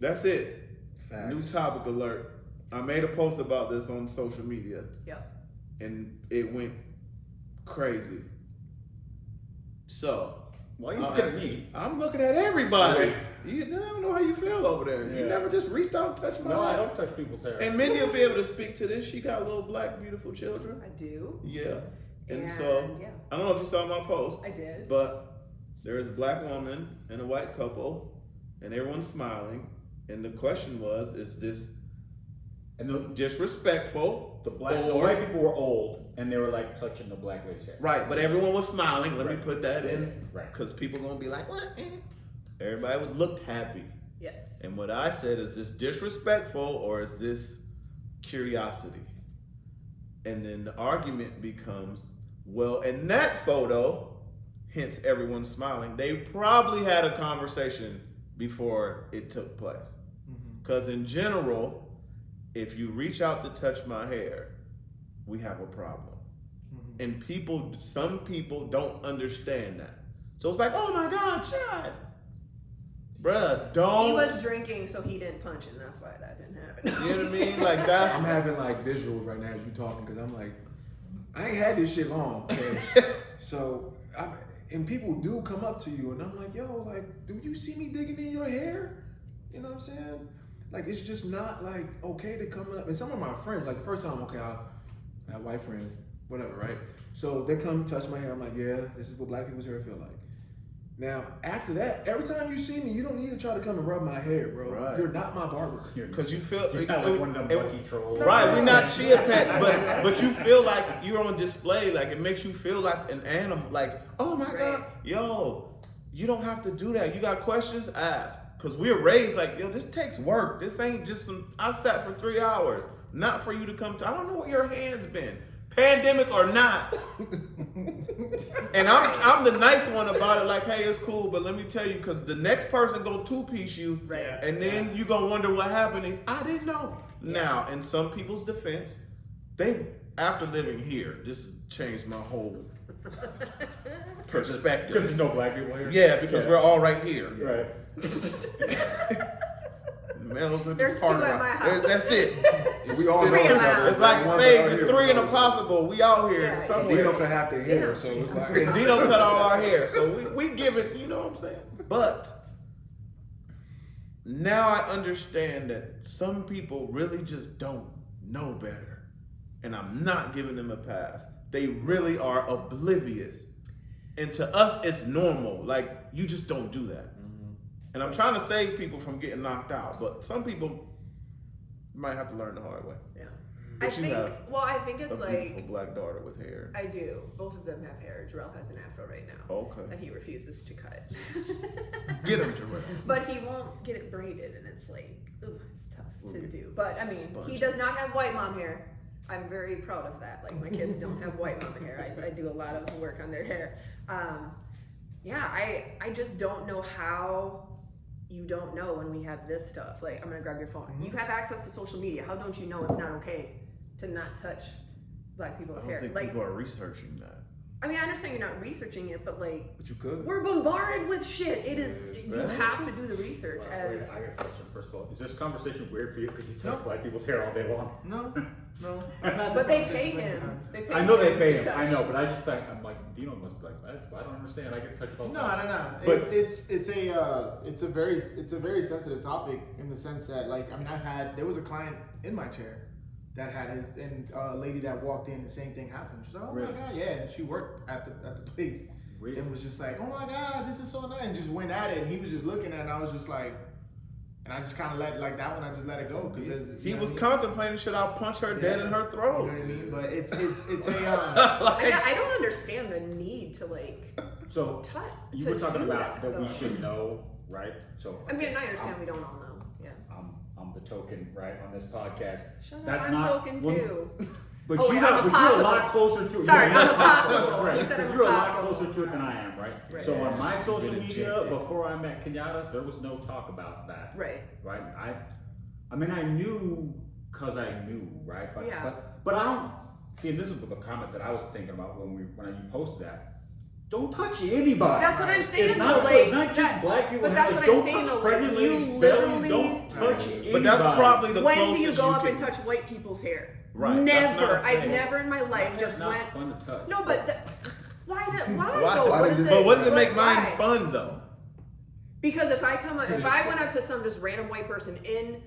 That's it. Facts. New topic alert. I made a post about this on social media, Yep. and it went crazy. So, Why you looking at me? I'm looking at everybody. Okay. I don't know how you feel over there. You Yeah. never just reached out and touched my No, I hair. don't touch people's hair. And Mindy will be able to speak to this. She got little black, beautiful children. I do. Yeah. And And, so, yeah. I don't know if you saw my post, I did. but there is a black woman and a white couple, and everyone's smiling. And the question was, is this And the disrespectful? the or- white people were old, and they were like touching the black lady's hair. Right, but everyone was smiling. Let me Right. put that in. Right. Because people gonna be like, what? Everybody looked happy. Yes. And what I said, is this disrespectful or is this curiosity? And then the argument becomes, well, in that photo, hence everyone smiling, they probably had a conversation before it took place. Because in general, if you reach out to touch my hair, we have a problem. And some people don't understand that. So it's like, oh my God, Chad. Bruh, don't. He was drinking, so he didn't punch, and that's why that didn't happen. You know what I mean? Like that's. I'm having like visuals right now as you talking because I'm like, I ain't had this shit long. Okay? So, and people do come up to you and I'm like, yo, like, do you see me digging in your hair? You know what I'm saying? Like, it's just not like okay to come up. And some of my friends, like the first time, okay, I have white friends, whatever, right? So they come touch my hair. I'm like, yeah, this is what black people's hair feel like. Now, after that, every time you see me, you don't need to try to come and rub my hair, bro. Right. You're not my barber. Because you feel You're not like one of them Bucky trolls. Right, we're not chia pets, but you feel like you're on display. Like it makes you feel like an animal. Like, oh my God, yo, you don't have to do that. You got questions? Ask. Because we're raised like, yo, this takes work. This ain't just some. I sat for 3 hours, not for you to come to. I don't know where your hands been, pandemic or not. And I'm the nice one about it. Like, hey, it's cool, but let me tell you, because the next person go two-piece you, Right. and then you gonna wonder what happened. And I didn't know. Now, in some people's defense, they after living here, this has changed my whole perspective. Because there's no black people here. Yeah, because we're all right here. Right. Males in There's the two party at my line. house. That's it. We all know Three each in my other. house. It's like One spades. out There's here, 3 we and know a each other. possible. We out here Yeah. somewhere. Dino can have their hair, Damn. so it's like And Dino cut all our hair, so we give it, you know what I'm saying? But now I understand that some people really just don't know better. And I'm not giving them a pass. They really are oblivious. And to us, it's normal. Like, you just don't do that. And I'm trying to save people from getting knocked out, but some people might have to learn the hard way. Yeah. But I you think. have Well, I think A it's beautiful like black daughter with hair. I do. Both of them have hair. Jarrell has an afro right now Okay. that he refuses to cut. Get him, Jarrell. But he won't get it braided, and it's like, ooh, it's tough to do. But I mean, Sponge. he does not have white mom hair. I'm very proud of that. Like my kids don't have white mom hair. I do a lot of work on their hair. Yeah, I just don't know how you don't know when we have this stuff. Like, I'm gonna grab your phone. You have access to social media. How don't you know it's not okay to not touch black I people's don't hair? think Like, people are researching that. I mean, I understand you're not researching it, but like, but you could. we're bombarded with shit. It is, you That's have to do the research Wait, as. I got a question. First of all, is this conversation weird for you because you touch black people's hair all day long? No. But they pay him. They pay I know they him pay to him. touch. I know, but I just think I'm like Dino must be like, I don't understand. I get touched all the No, time. no. But- It's a very sensitive topic in the sense that, like, I mean, there was a client in my chair that had his, and a lady that walked in, the same thing happened. She's like, oh Really? my god, yeah, and she worked at the place. Really? And was just like, oh my god, this is so nice, and just went at it, and he was just looking at it, and I was just like, and I just kind of let, like, that one, I just let it go, because He was contemplating, should I punch her dead in her You know throat? what I mean? But it's a I don't understand the need to like So touch. you to were talking do about that we though. should know, right? So I mean, I understand we don't all know. Yeah. I'm the token, right, on this podcast. Shut up, That's I'm not token one- too. But Oh, you wait, have, I'm but you're a impossible. lot closer to it. Sorry, you're I'm impossible. impossible. Right. You said I'm You're a lot impossible. closer to it than I am, right? Right. So on my social Been media, ejected. before I met Kenyatta, there was no talk about that. Right. Right. I mean, I knew because I knew, right? But, Yeah. but I don't see. And this is the comment that I was thinking about when you posted that. Don't touch anybody. That's what I'm saying, It's not, though, like, not just that- black people. but that's like, what I'm don't saying, touch though, like, pregnant you ladies' literally- bellies. Don't touch anybody. But that's probably the When do closest you go up can. and touch white people's hair? Right, that's not Never. a I've thing. never in my life It's just not went. fun to touch. No, but why? Why Why? though? What is it? But what does it make why? mine fun though? Because if I went up to some just random white person in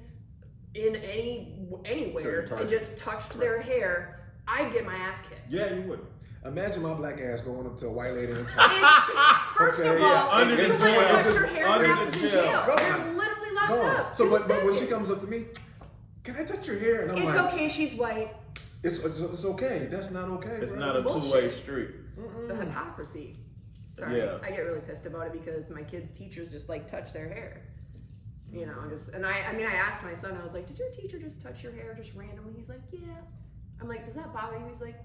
anywhere Sure, you're targeted. and just touched their hair, I'd get my ass kicked. Yeah, you would. Imagine my black ass going up to a white lady and It's- talking. First of Okay, all, yeah, under if you the went and jail. touched her hair, Under your the ass is in jail. jail. Go You're on. literally locked No. up. So, 2 but when she seconds. comes up to me, can I touch your hair? And I'm It's like, okay, she's white. it's okay. That's not okay. It's bro. not a bullshit. two-way street. The hypocrisy. Sorry, Yeah. I get really pissed about it because my kids' teachers just like touch their hair. You know, and I asked my son, I was like, does your teacher just touch your hair just randomly? He's like, yeah. I'm like, does that bother you? He's like,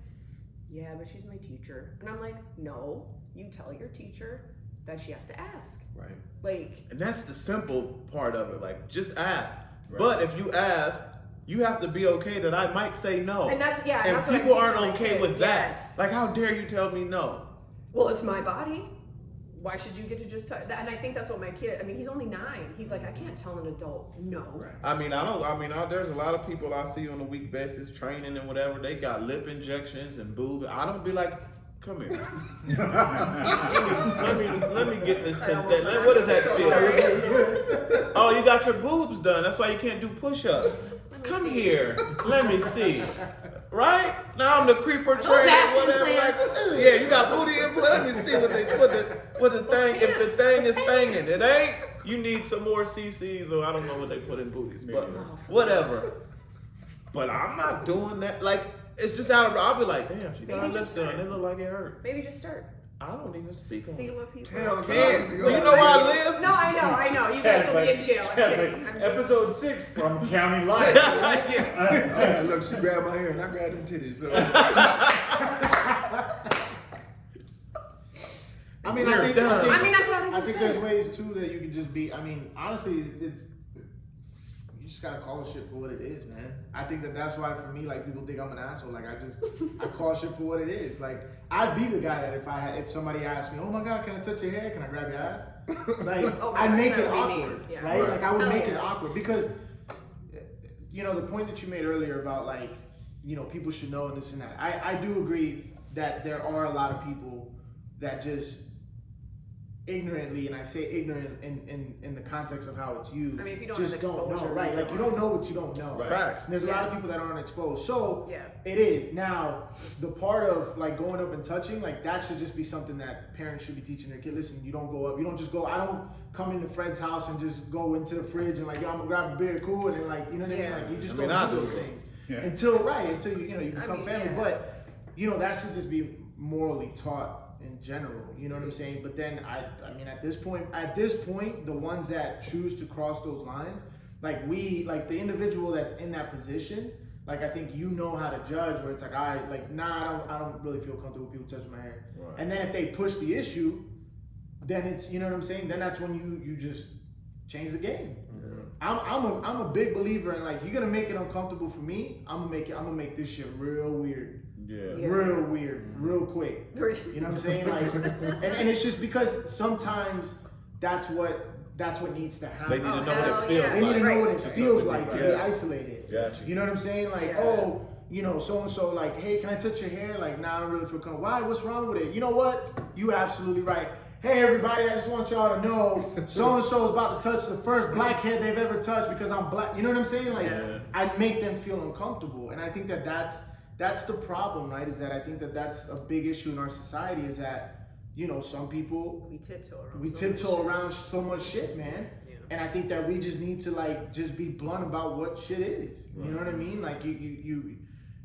yeah, but she's my teacher. And I'm like, no, you tell your teacher that she has to ask. Right. Like, And that's the simple part of it. Like, just ask. Right. But if you ask, you have to be okay that I might say no. and that's, yeah. And that's what I'm people teaching aren't my okay kids. with that. Yes. Like, how dare you tell me no? Well, it's my body. Why should you get to just touch that? And I think that's what my kid, he's only 9. He's like, I can't tell an adult no. Right. There's a lot of people I see on a week basis training and whatever. They got lip injections and boob. I don't be like, come here. let me get this synthetic. What does that So feel? sorry. Oh, you got your boobs done. That's why you can't do push-ups. Come here. Let me see. Right? Now I'm the creeper those trainer, ass whatever. implants? Like, yeah, you got booty implants. Let me see what the thing. If the thing is thinging, it ain't. You need some more CCs, or I don't know what they put in booties, but whatever. But I'm not doing that. Like, it's just out of. I'll be like, damn, she got her Maybe lips just done. start. It look like it hurt. Maybe just start. I don't even speak See on it. what people Hell, Man, no. do you know where I live? No, I know. You guys will be in jail. I'm Catholic, kidding. I'm just- episode 6 from County Life. Yeah. Look, she grabbed my hair and I grabbed them titties. So. I mean, You're I think, done. I thought it I was think fair. there's ways too that you could just be. I mean, honestly, it's you just gotta call shit for what it is, man. I think that's why for me, like, people think I'm an asshole. Like, I call shit for what it is. Like, I'd be the guy that if somebody asked me, oh my god, can I touch your hair? Can I grab your ass? Like Oh my I gosh, make that it would be awkward, me. Yeah. right? Right. Like I would Hell make it yeah. awkward because the point that you made earlier about like people should know this and that. I do agree that there are a lot of people that just ignorantly, and I say ignorant in the context of how it's used. I mean, if you don't just have don't know, exposure, right? you Like don't you don't know what you don't know. Right. Facts. And there's a lot of people that aren't exposed. So Yeah. it is. Now, the part of like going up and touching, like that should just be something that parents should be teaching their kid. Listen, you don't go up. You don't just go. I don't come into Fred's house and just go into the fridge and like, yo, I'm gonna grab a beer, cool, and then like, you know what I mean? Yeah. Like you just I mean, don't I do those do. things Yeah. until you become mean, family. yeah. But that should just be morally taught in general, you know what I'm saying? But then I mean at this point, the ones that choose to cross those lines, like the individual that's in that position, like I think how to judge where it's like, I don't really feel comfortable with people touching my hair. Right. And then if they push the issue, then it's, you know what I'm saying? Then that's when you just change the game. I'm a big believer in like, you're gonna make it uncomfortable for me, I'm gonna make this shit real weird. Yeah. Yeah. Real weird, real quick. You know what I'm saying? Like, and it's just because sometimes that's what needs to happen. They need to know hell what it feels yeah. They need to know what it to feels some like to degree. be isolated. Gotcha. You know what I'm saying? Like, Yeah. so and so, like, hey, can I touch your hair? Like, nah, I don't really feel comfortable. Why? What's wrong with it? You know what? You absolutely right. Hey, everybody, I just want y'all to know so and so is about to touch the first black head they've ever touched because I'm black. You know what I'm saying? Like, Yeah. I make them feel uncomfortable, and I think that's the problem, right? Is that I think that's a big issue in our society. Is that some people We tiptoe around. we so tiptoe much around so much shit, man. Yeah. And I think that we just need to like just be blunt about what shit is. You know what I mean? Like you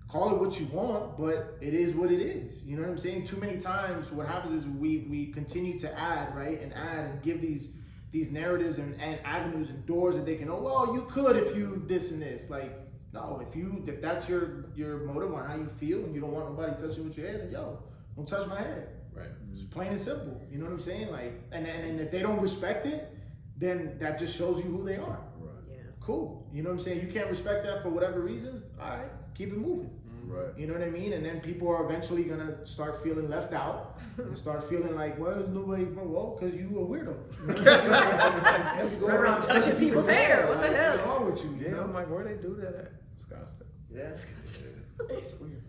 call it what you want, but it is what it is. You know what I'm saying? Too many times what happens is we continue to add, right? And add and give these narratives and avenues and doors that they can, oh well, you could if you this and this. Like, no, if that's your motive on how you feel and you don't want nobody touching with your hair, then don't touch my hair. Right. It's plain and simple. You know what I'm saying? Like, and if they don't respect it, then that just shows you who they are. Right. Yeah. Cool. You know what I'm saying? You can't respect that for whatever reasons. All right, keep it moving. Right. You know what I mean? And then people are eventually gonna start feeling left out and start feeling like, well, there's nobody from because you a weird weirdo. Run around touching people's hair. What the hell? What's wrong with you? You Yeah, know? I'm like, where they do that at? Scottsdale. Yes. It's weird.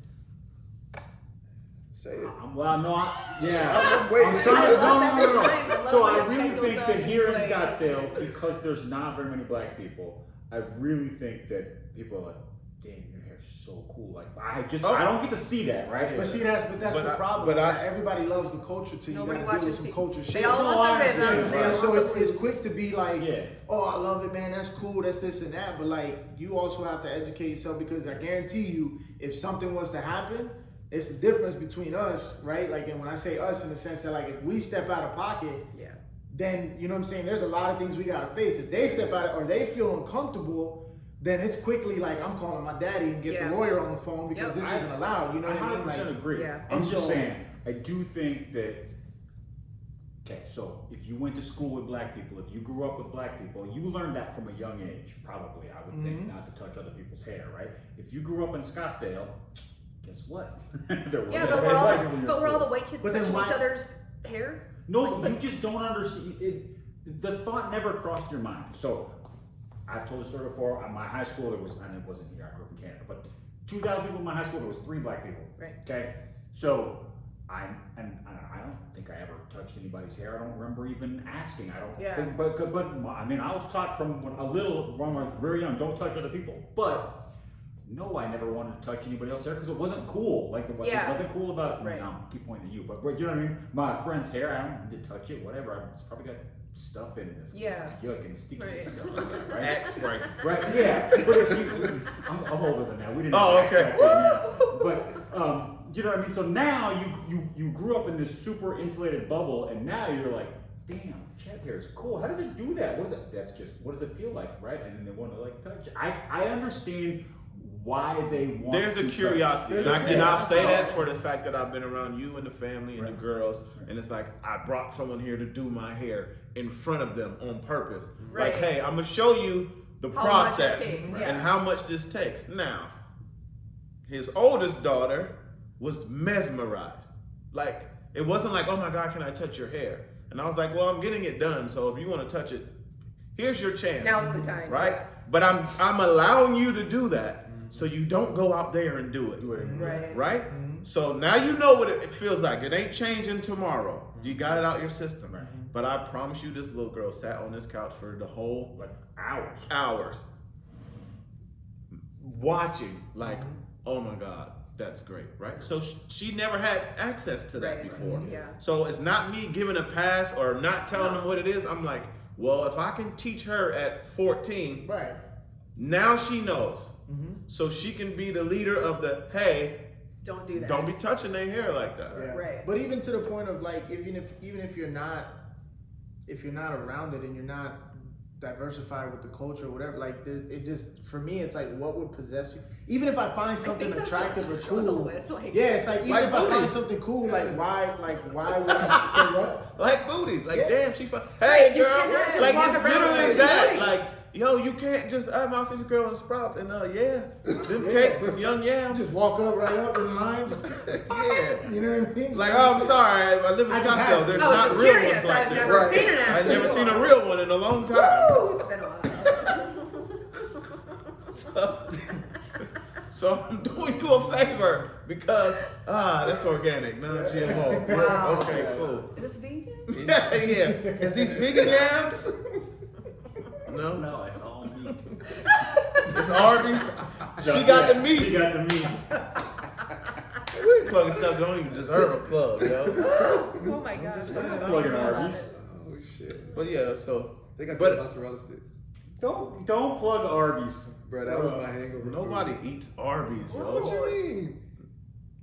Say it. Well, no, I'm waiting. I'm trying to, no. love So when I his really head think goes that up, here in he's like- Scottsdale, because there's not very many black people, I really think that people are like, damn, your hair's so cool. Like, I don't get to see that, right? But see, that's But the I- problem. but is I- that everybody loves the culture till you Nobody gotta deal with watches some TV. culture shit. They all No, want I the understand, rhythm. right. They So all want the it's blues. quick to be like, Yeah. oh, I love it, man. That's cool. That's this and that. But like, you also have to educate yourself because I guarantee you, if something was to happen, it's the difference between us, right? Like, and when I say us, in the sense that like, if we step out of pocket, Yeah. then you know what I'm saying. There's a lot of things we gotta face. If they step out or they feel uncomfortable, then it's quickly like I'm calling my daddy and get Yeah. the lawyer on the phone because Yep. this isn't allowed. You know I what I mean? 100% Like, agree. Yeah. I'm And just so- saying, I do think that, okay, so if you went to school with black people, if you grew up with black people, you learned that from a young age, probably, I would think, not to touch other people's hair, right? If you grew up in Scottsdale, guess what? There Yeah, were but black we're all, people in your but we're all school. the white kids But then touching why- each other's hair. No, you just don't understand. The thought never crossed your mind. So, I've told the story before. At my high school, there was, and it wasn't here, I grew up in Canada, but 2,000 people in my high school, there was 3 black people. Right. Okay? So, I don't think I ever touched anybody's hair. I don't remember even asking. I don't Yeah. think, but I mean, I was taught from when I was very young, don't touch other people. But, no, I never wanted to touch anybody else's hair because it wasn't cool. Like, there's Yeah. nothing cool about, Right. I keep pointing at you, but you know what I mean? My friend's hair, I don't need to touch it, whatever. It's probably got stuff in it. It's Yeah. yuck and sticky Right. and stuff like that, right? Axe spray. Right, yeah. But if you, I'm older than that. We didn't. Oh, have okay. that then, yeah. But you know what I mean. So now you grew up in this super insulated bubble, and now you're like, damn, Chet hair is cool. How does it do that? What does it feel like, right? And then they want to like touch it. I understand why they want. There's a to touch. curiosity, There's and, a and I'll say curiosity. that for the fact that I've been around you and the family and the Right. girls, and it's like I brought someone here to do my hair in front of them on purpose. Right. Like, hey, I'm gonna show you the How much it process takes, and yeah. how much this takes. Now, his oldest daughter was mesmerized. Like, it wasn't like, oh my God, can I touch your hair? And I was like, well, I'm getting it done. So if you want to touch it, here's your chance. Now's the time. Right? But I'm allowing you to do that so you don't go out there and do it. Right. Right? So now you know what it feels like. It ain't changing tomorrow. You got it out your system. Right. But I promise you, this little girl sat on this couch for the whole Like hours. hours watching, like, oh my God, that's great, right? So she never had access to that Right. before. Yeah. So it's not me giving a pass or not telling them what it is. I'm like, well, if I can teach her at 14, Right. now she knows. So she can be the leader of the, hey, Don't do that. don't be touching their hair like that. Yeah. Right. But even to the point of like, even if you're not around it and you're not diversified with the culture or whatever, like it just, for me, it's like, what would possess you? Even if I find something that's attractive what I or struggle cool, with, like- yeah, it's like even Like if I find booties. something cool, why would I say what? Like booties, like Yeah. damn, she's fine. Hey, You girl, cannot just like walk it's around literally with that. booties. Like, yo, you can't just. I'm see this girl in Sprouts, and yeah, them cakes, some young yams. Just walk up right up in line, just, Yeah. you know what I mean? Like, oh, I'm sorry, I live in I just Scottsdale. have- There's I was not just real curious. ones like I've this. never seen an I've actual never seen a one. real one in a long time. Ooh, it's been a while. So I'm doing you a favor because that's organic, non-GMO. Yes, Wow. okay, cool. Is this vegan? Yeah. Is these vegan yams? No. No, it's all meat. It's Arby's. She got the meat. She got the meats. We ain't plugging stuff that don't even deserve a plug, yo. Oh my gosh. Plugging Arby's. Oh shit. But yeah, so They got But- good mozzarella sticks. Don't plug Arby's. Bro, that was my hangover. nobody eats Arby's, What yo. you mean?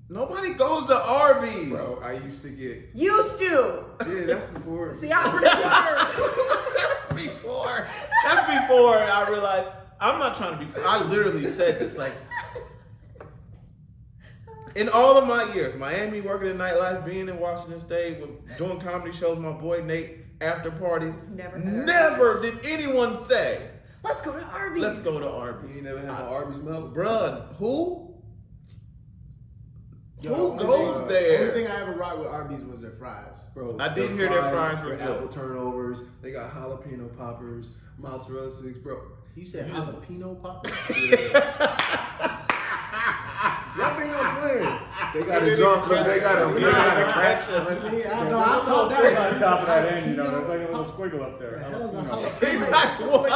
Nobody goes to Arby's. Bro, I used to get. Used to. Yeah, that's before. See, I'm pretty good. That's before I realized I'm not trying to be. I literally said this like. In all of my years, Miami, working in nightlife, being in Washington State, doing comedy shows, my boy Nate, after parties, Never did anyone say, Let's go to Arby's. let's go to You Arby's. ain't never had no Arby's milk? Bruh, who? Yo, Who only goes thing- there? Only thing I ever rocked with Arby's was their fries. Bro, I did hear their fries were their good. apple turnovers. They got jalapeno poppers, mozzarella sticks, bro. You said jalapeno pop? Y'all think I'm playing? They got They a jump, didn't they got a catch it. Yeah, I know. I caught There's that. on top of that end, there's like a little squiggle up there. That was a He's jalapeno. like, what?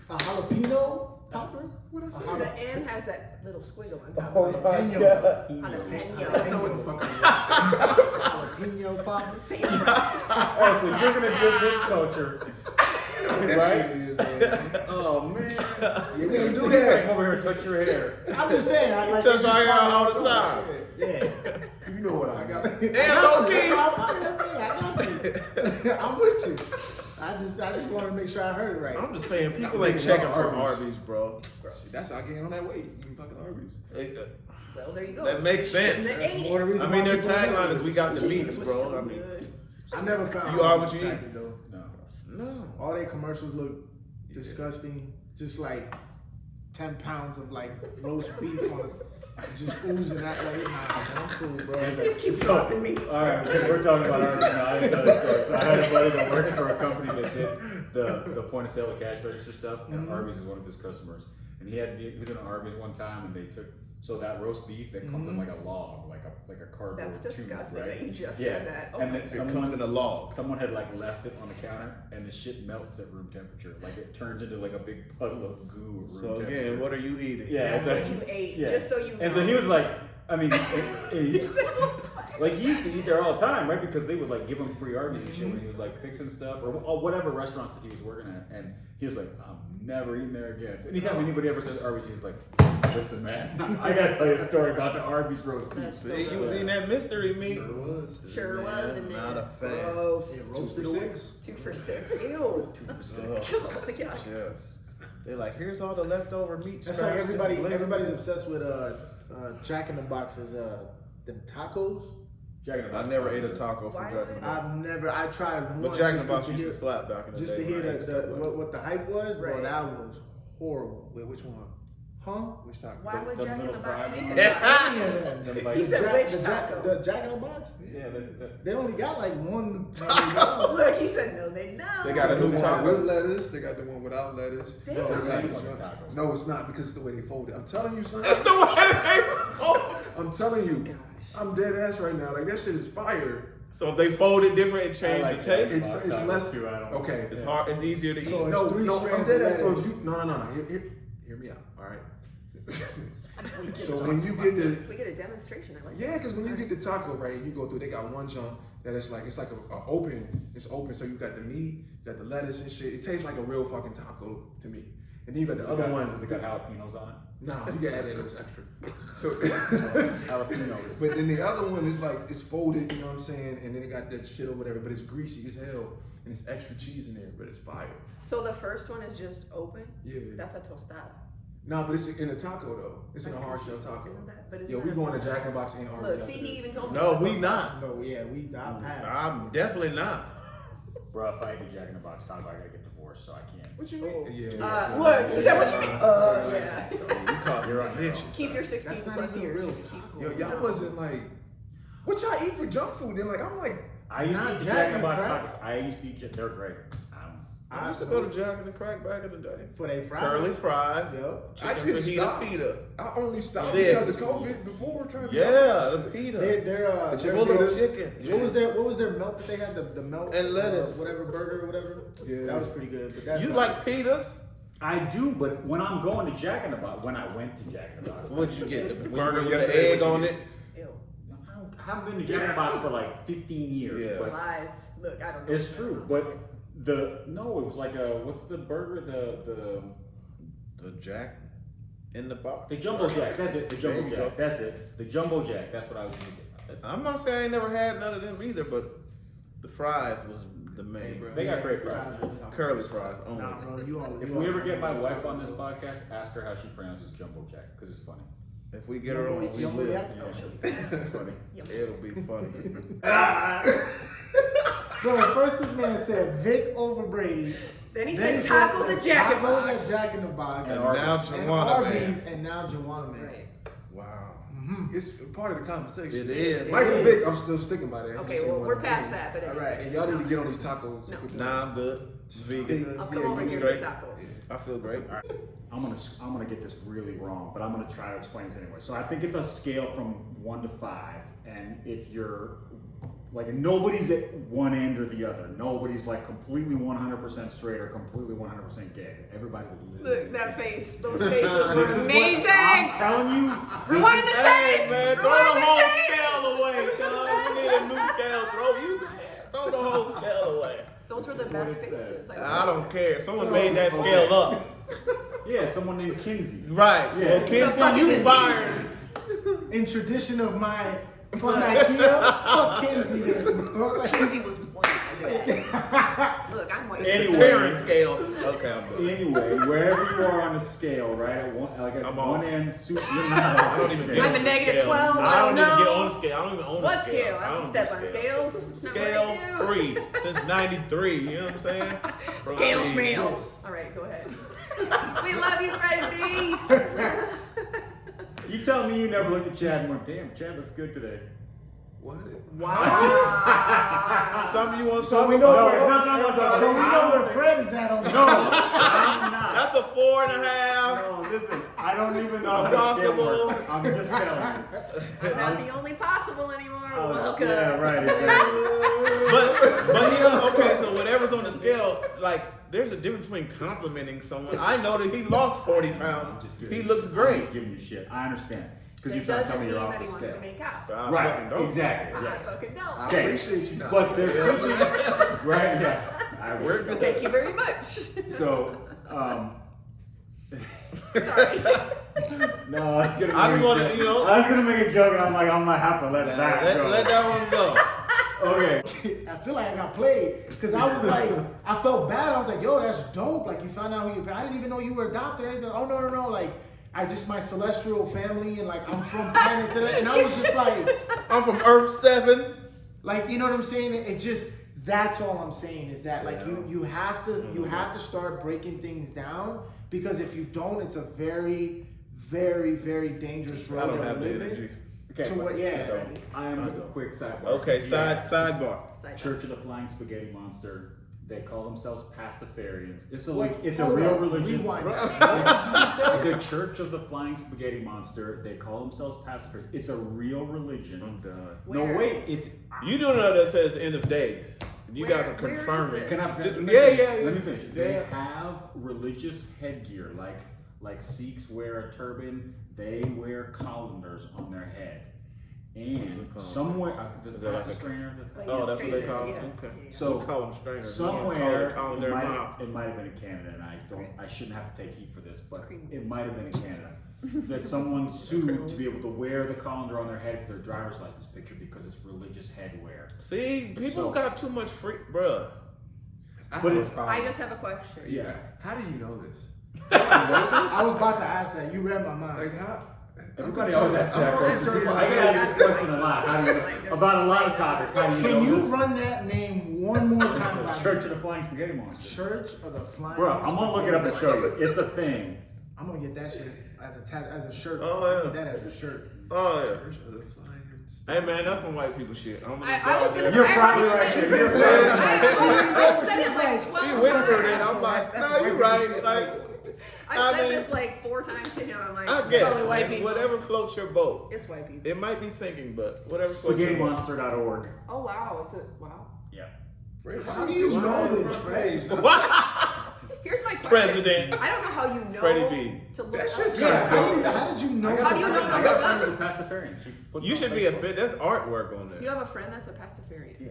A jalapeno popper? What I say? The N has that little squiggle on top Oh of it. my God. I don't Jalapeno. know what the fuck I'm Jalapeno popper? Sandwich. Oh, so you're gonna diss his culture. That Right? shit is, man. Oh man. You gonna do Come that? over here and touch your hair. I'm just saying. I like touch my hair all the time. Yeah. You know what I I got got. it. Damn, low-key. I got you. I'm with you. I just want to make sure I heard it right. I'm just saying, people ain't checking for Arby's, bro. That's how I get on that weight. You fucking Arby's. Well, there you go. That makes sense. Shouldn't have ate More the it. reason I mean, why their people don't tagline know. is "We got the It meats, was bro." so I mean, good. I never found You are what you attractive, though. No. no. All their commercials look disgusting. Just like 10 pounds of like roast beef on just oozing that way. Nah, I'm cool, bro. He just keeps dropping me. All right, we're talking about Arby's now. I didn't tell this story. So I had a buddy that worked for a company that did the point of sale and cash register stuff, and Arby's is one of his customers. And he was in an Arby's one time, and they took that roast beef that comes in like a log, like a cardboard That's tube, disgusting right? that you just Yeah. said that. Oh and my then It comes in a log. someone had like left it on the counter, and the shit melts at room temperature. Like it turns into like a big puddle of goo at room So temperature. again, what are you eating? Yeah, That's it's what like- you ate, yeah. just so you And so know. he was like, I mean, He said, like he used to eat there all the time, right? Because they would like give him free Arby's and shit when he was like fixing stuff or whatever restaurants that he was working at. And he was like, I'm never eating there again. So anytime anybody ever says Arby's, he's like, listen, man, I gotta tell you a story about the Arby's roast beef. That's so See, you was gross. eating that mystery meat. Sure was. Sure was, Man, and not a fan. Gross. Yeah, 2 roasted for away. 6. 2 for $6. Ew. 2%. Oh my gosh. Yes. They're like, here's all the leftover meat. That's scraps, like just everybody. blend them Everybody's in. obsessed with Jack in the Box's them tacos. Jack in the I Box. never ate a taco from Why Jack in the Box. I tried But once. Jack in the just Box to used to hear- slap back in the Just day. to hear when I ate stuff like that. what the hype was, bro. Right. That was horrible. Wait, which one? Huh? Which taco? Why would the Jack in little the Box fried make one? it? Any of them. Like- He said which taco? The Jack in the Box? Yeah, They only got like one Taco. Look, he said no, they don't. They got a They new got taco. with lettuce. They got the one without lettuce. Damn. It's the They got same the fucking junk- tacos. No, it's not because it's the way they fold it. I'm telling you, son. That's the one they fold. I'm telling you. Gosh. I'm dead ass right now. Like that shit is fire. So if they fold it different, it changes like the taste. It, Box it's tacos less. too, I don't- Okay. It's hard. It's easier to eat. So- No, Three no, I'm strands dead of ass. So if lettuce. you no. Hear me out. All right. We get So to when talk you about get this. the We get a demonstration. I like yeah, this. because when you get the taco right, and you go through, they got one chunk that is like it's like a open. It's open, so you got the meat, you got the lettuce and shit. It tastes like a real fucking taco to me. And then you got the other one. Does it got jalapenos on it? No, you can add those extra. So, Jalapenos. but then the other one is like it's folded, you know what I'm saying, and then it got that shit or whatever, but it's greasy as hell, and it's extra cheese in there, but it's fire. So the first one is just open. Yeah. That's a tostada. No, but it's in a taco though. It's in a hard shell taco. Isn't that? But isn't Yeah, we that- going to Jack in the Box and Look, Arby's. see, after he this. even told me. No, it's a we tostada. not. No, yeah, I passed. I'm definitely not. Bro, if I eat a Jack in the Box taco, I gotta get divorced, so I can't. What you mean? Yeah. Look, he said, "What you mean?" Yeah. You caught You're on your own. Keep your 16 That's not plus even years. real Just keep Yo, y'all wasn't like, what y'all eat for junk food? Then like, I'm like, I used to Not eat the Jack Jack in in the Box the Crack? tacos. I used to eat. They're great. I used to go to Jack in the Crack back in the day. For they fries. Curly fries. Yep. Chicken I just fajita stopped. pita. I only stopped Yeah. because of COVID before trying to. Yeah, the pita. They're Full of chicken. What was their milk that they had? The milk And lettuce. whatever burger or whatever. Yeah. That was pretty good. But that's You not- like pitas? I do, but when I'm going to Jack in the Box, when I went to Jack in the Box, What'd you get? The When burger you with went the yesterday, egg what'd on you it? Ew. I haven't been to Jack in the Box for like 15 years. Yeah. But Lies. Look, I don't know. it's true. But it was like what's the burger? The Jack in the Box. The Jumbo Jack. That's it. The There Jumbo you Jack. go. That's it. The Jumbo Jack. That's what I was gonna get. I'm not saying I ain't never had none of them either, but the fries was the main. They got great fries. Curly fries only. Nah, bro, you on, If you we on- ever get my wife on this podcast, ask her how she pronounces Jumbo Jack because it's funny. If we get her on, we You don't will. really have to- Yeah, it's funny. It'll be funny. Bro, first this man said Vic over Brady. Then he Then said tacos at Jack in the Tacos Box. at Jack in the Box. And Arby's. now And Juana Arby's, Man. and now Juana Man. Right. Wow. It's part of the conversation. It is. Michael It Vick, is. I'm still sticking by that. Okay, well, we're past that, but All right. And y'all need to get on these tacos. No. Nah, I'm good. Vegan. I'll come Yeah, over you here straight. for tacos. I feel great. All right. I'm gonna get this really wrong, but I'm gonna try to explain this anyway. So I think it's a scale from 1 to 5, and if you're like nobody's at one end or the other. Nobody's like completely 100% straight or completely 100% gay. Everybody's a little. Look, that face. Those faces were This is what amazing. I'm telling you. Rewind the Hey, tape. man, throw Rewind the the whole tape. scale away, cuz. We need a new scale. Throw the whole scale away. Those were the This is what best it faces. says. I don't care. Someone made that scale up. Yeah, someone named Kinsey. Right. Yeah. Well, fuck Kinsey, is you this fired. In tradition of my fuck IKEA, fuck Kinsey this. Kinsey was white. Look, I'm white. Anyway. Parent scale. Okay, I'm good. Anyway, wherever you are on the scale, right? At one, like at I'm one off. end, you're not I on don't the even scale. get I'm on a the negative scale. 12, I I don't don't even get know. on the scale. I don't even own What the scale. scale? I don't do step on scales. It's not what I Scale do. free since '93. You know what I'm saying? Scale Right. schmales. All right, go ahead. We love you, Freddie B. You tell me you never looked at Chad and went, damn, Chad looks good today. What? Wow. Some of you want So we something? know No, where, it's not that so we I know don't where think- Fred is at on No, I'm not. That's a 4.5. No, listen, I don't even know how the scale Impossible. works. I'm just telling you. I'm not the only possible anymore. I was- Welcome. Yeah, right, exactly. But you know, okay, so whatever's on the scale, like there's a difference between complimenting someone. I know that he lost 40 pounds. He looks I'm great. just giving you shit. I understand. Because It you're trying to tell doesn't me mean you're that off he the wants scale. to make out. I fucking Right, don't. exactly, I yes. fucking I don't. Okay. appreciate you not. But there's good things. Right, yeah. I work. Thank you very much. So, Sorry. no, I was gonna I make just a wanna, joke. you know- I was gonna make a joke and I'm like, I'm gonna have to let that go. Let that one go. Okay. I feel like I got played because I was like, I felt bad. I was like, yo, that's dope. Like you found out who I didn't even know you were a doctor. And oh no. Like I just my celestial family and like I'm from planet. And I was just like, I'm from Earth 7. like you know what I'm saying? It just that's all I'm saying is that like you have to start breaking things down because if you don't, it's a very very, very dangerous road I don't that have we the live energy. in. Okay, To what? Yeah. so I am a quick sidebar. Okay, Yeah. sidebar. Church of the Flying Spaghetti Monster. They call themselves Pastafarians. It's a Wait, it's a hold real on, religion. rewind. The Church of the Flying Spaghetti Monster. They call themselves Pastafarians. It's a real religion. I'm done. No, Where? wait. It's You do know that says end of days. You guys are Where is confirming. this? Can I? Yeah, Let me yeah, finish. yeah. Let me finish. They Yeah. have religious headgear, like Sikhs wear a turban. They wear colanders on their head, and somewhere the Is that like pasta a- strainer. Like Oh, a that's what they strainer, call yeah. it. Okay. Yeah. So We call them strainers. somewhere Call it their might, mouth. it might have been in Canada, and Grits. I shouldn't have to take heat for this, but cream. it might have been in Canada. That someone sued to be able to wear the colander on their head for their driver's license picture because it's religious headwear. See, people So- got too much free, bruh. But it's- I just have a question. Yeah. How do you know this? I was about to ask that. You read my mind. Like how? Everybody always asks that I'm already question. turned I my get head. asked this question a lot. How do you, about a lot of topics. How do you Can know you this? run that name one more time? about Church me? of the Flying Spaghetti Monster. Church of the Flying. Bro, I'm gonna look it up and show you. It's a thing. I'm gonna get that shit as a shirt. Oh, I yeah. get that as a shirt. Oh yeah. Church of the Flying Hey man, that's some white people shit. I'm gonna I was gonna. You're I probably already right, said- Jim. You're I said it like 12 She times. whispered it. I'm like, That's no, white you're people right. shit. Like, I I said mean- this like 4 times to him. I'm like, I it's guess probably white man, people. whatever floats your boat. It's white people. It might be sinking, but whatever floats your boat. SpaghettiMonster.org. Oh wow, it's a wow. Yeah. How do you know this? Phrase. Here's my question. President. I don't know how you know Freddie B. to look That up. shit's Yeah, kinda how did you know? How do you know I the got religion? friends with Pastafarians. She puts You it on should be a Facebook. fit. That's artwork on You there. have a friend that's a pastafarian. Yeah.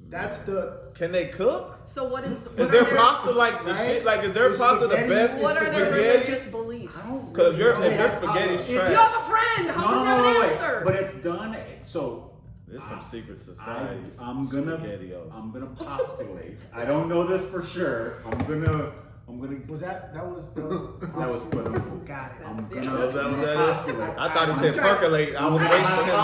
That's the. Can they cook? So what is? Is what their are their, pasta like the Right? shit? Like is their Is pasta the spaghetti- best What are their spaghetti? religious beliefs? Because if They their have spaghetti's pasta. You trash, have a friend. How come you have an wait. answer? But it's done. So there's some secret societies. I'm SpaghettiOs. gonna postulate. I don't know this for sure. I'm gonna. Was that was the. That was put on. Got it. I'm That's gonna. Oh, is that what that postulate. is? I thought he said percolate. I was waiting for him.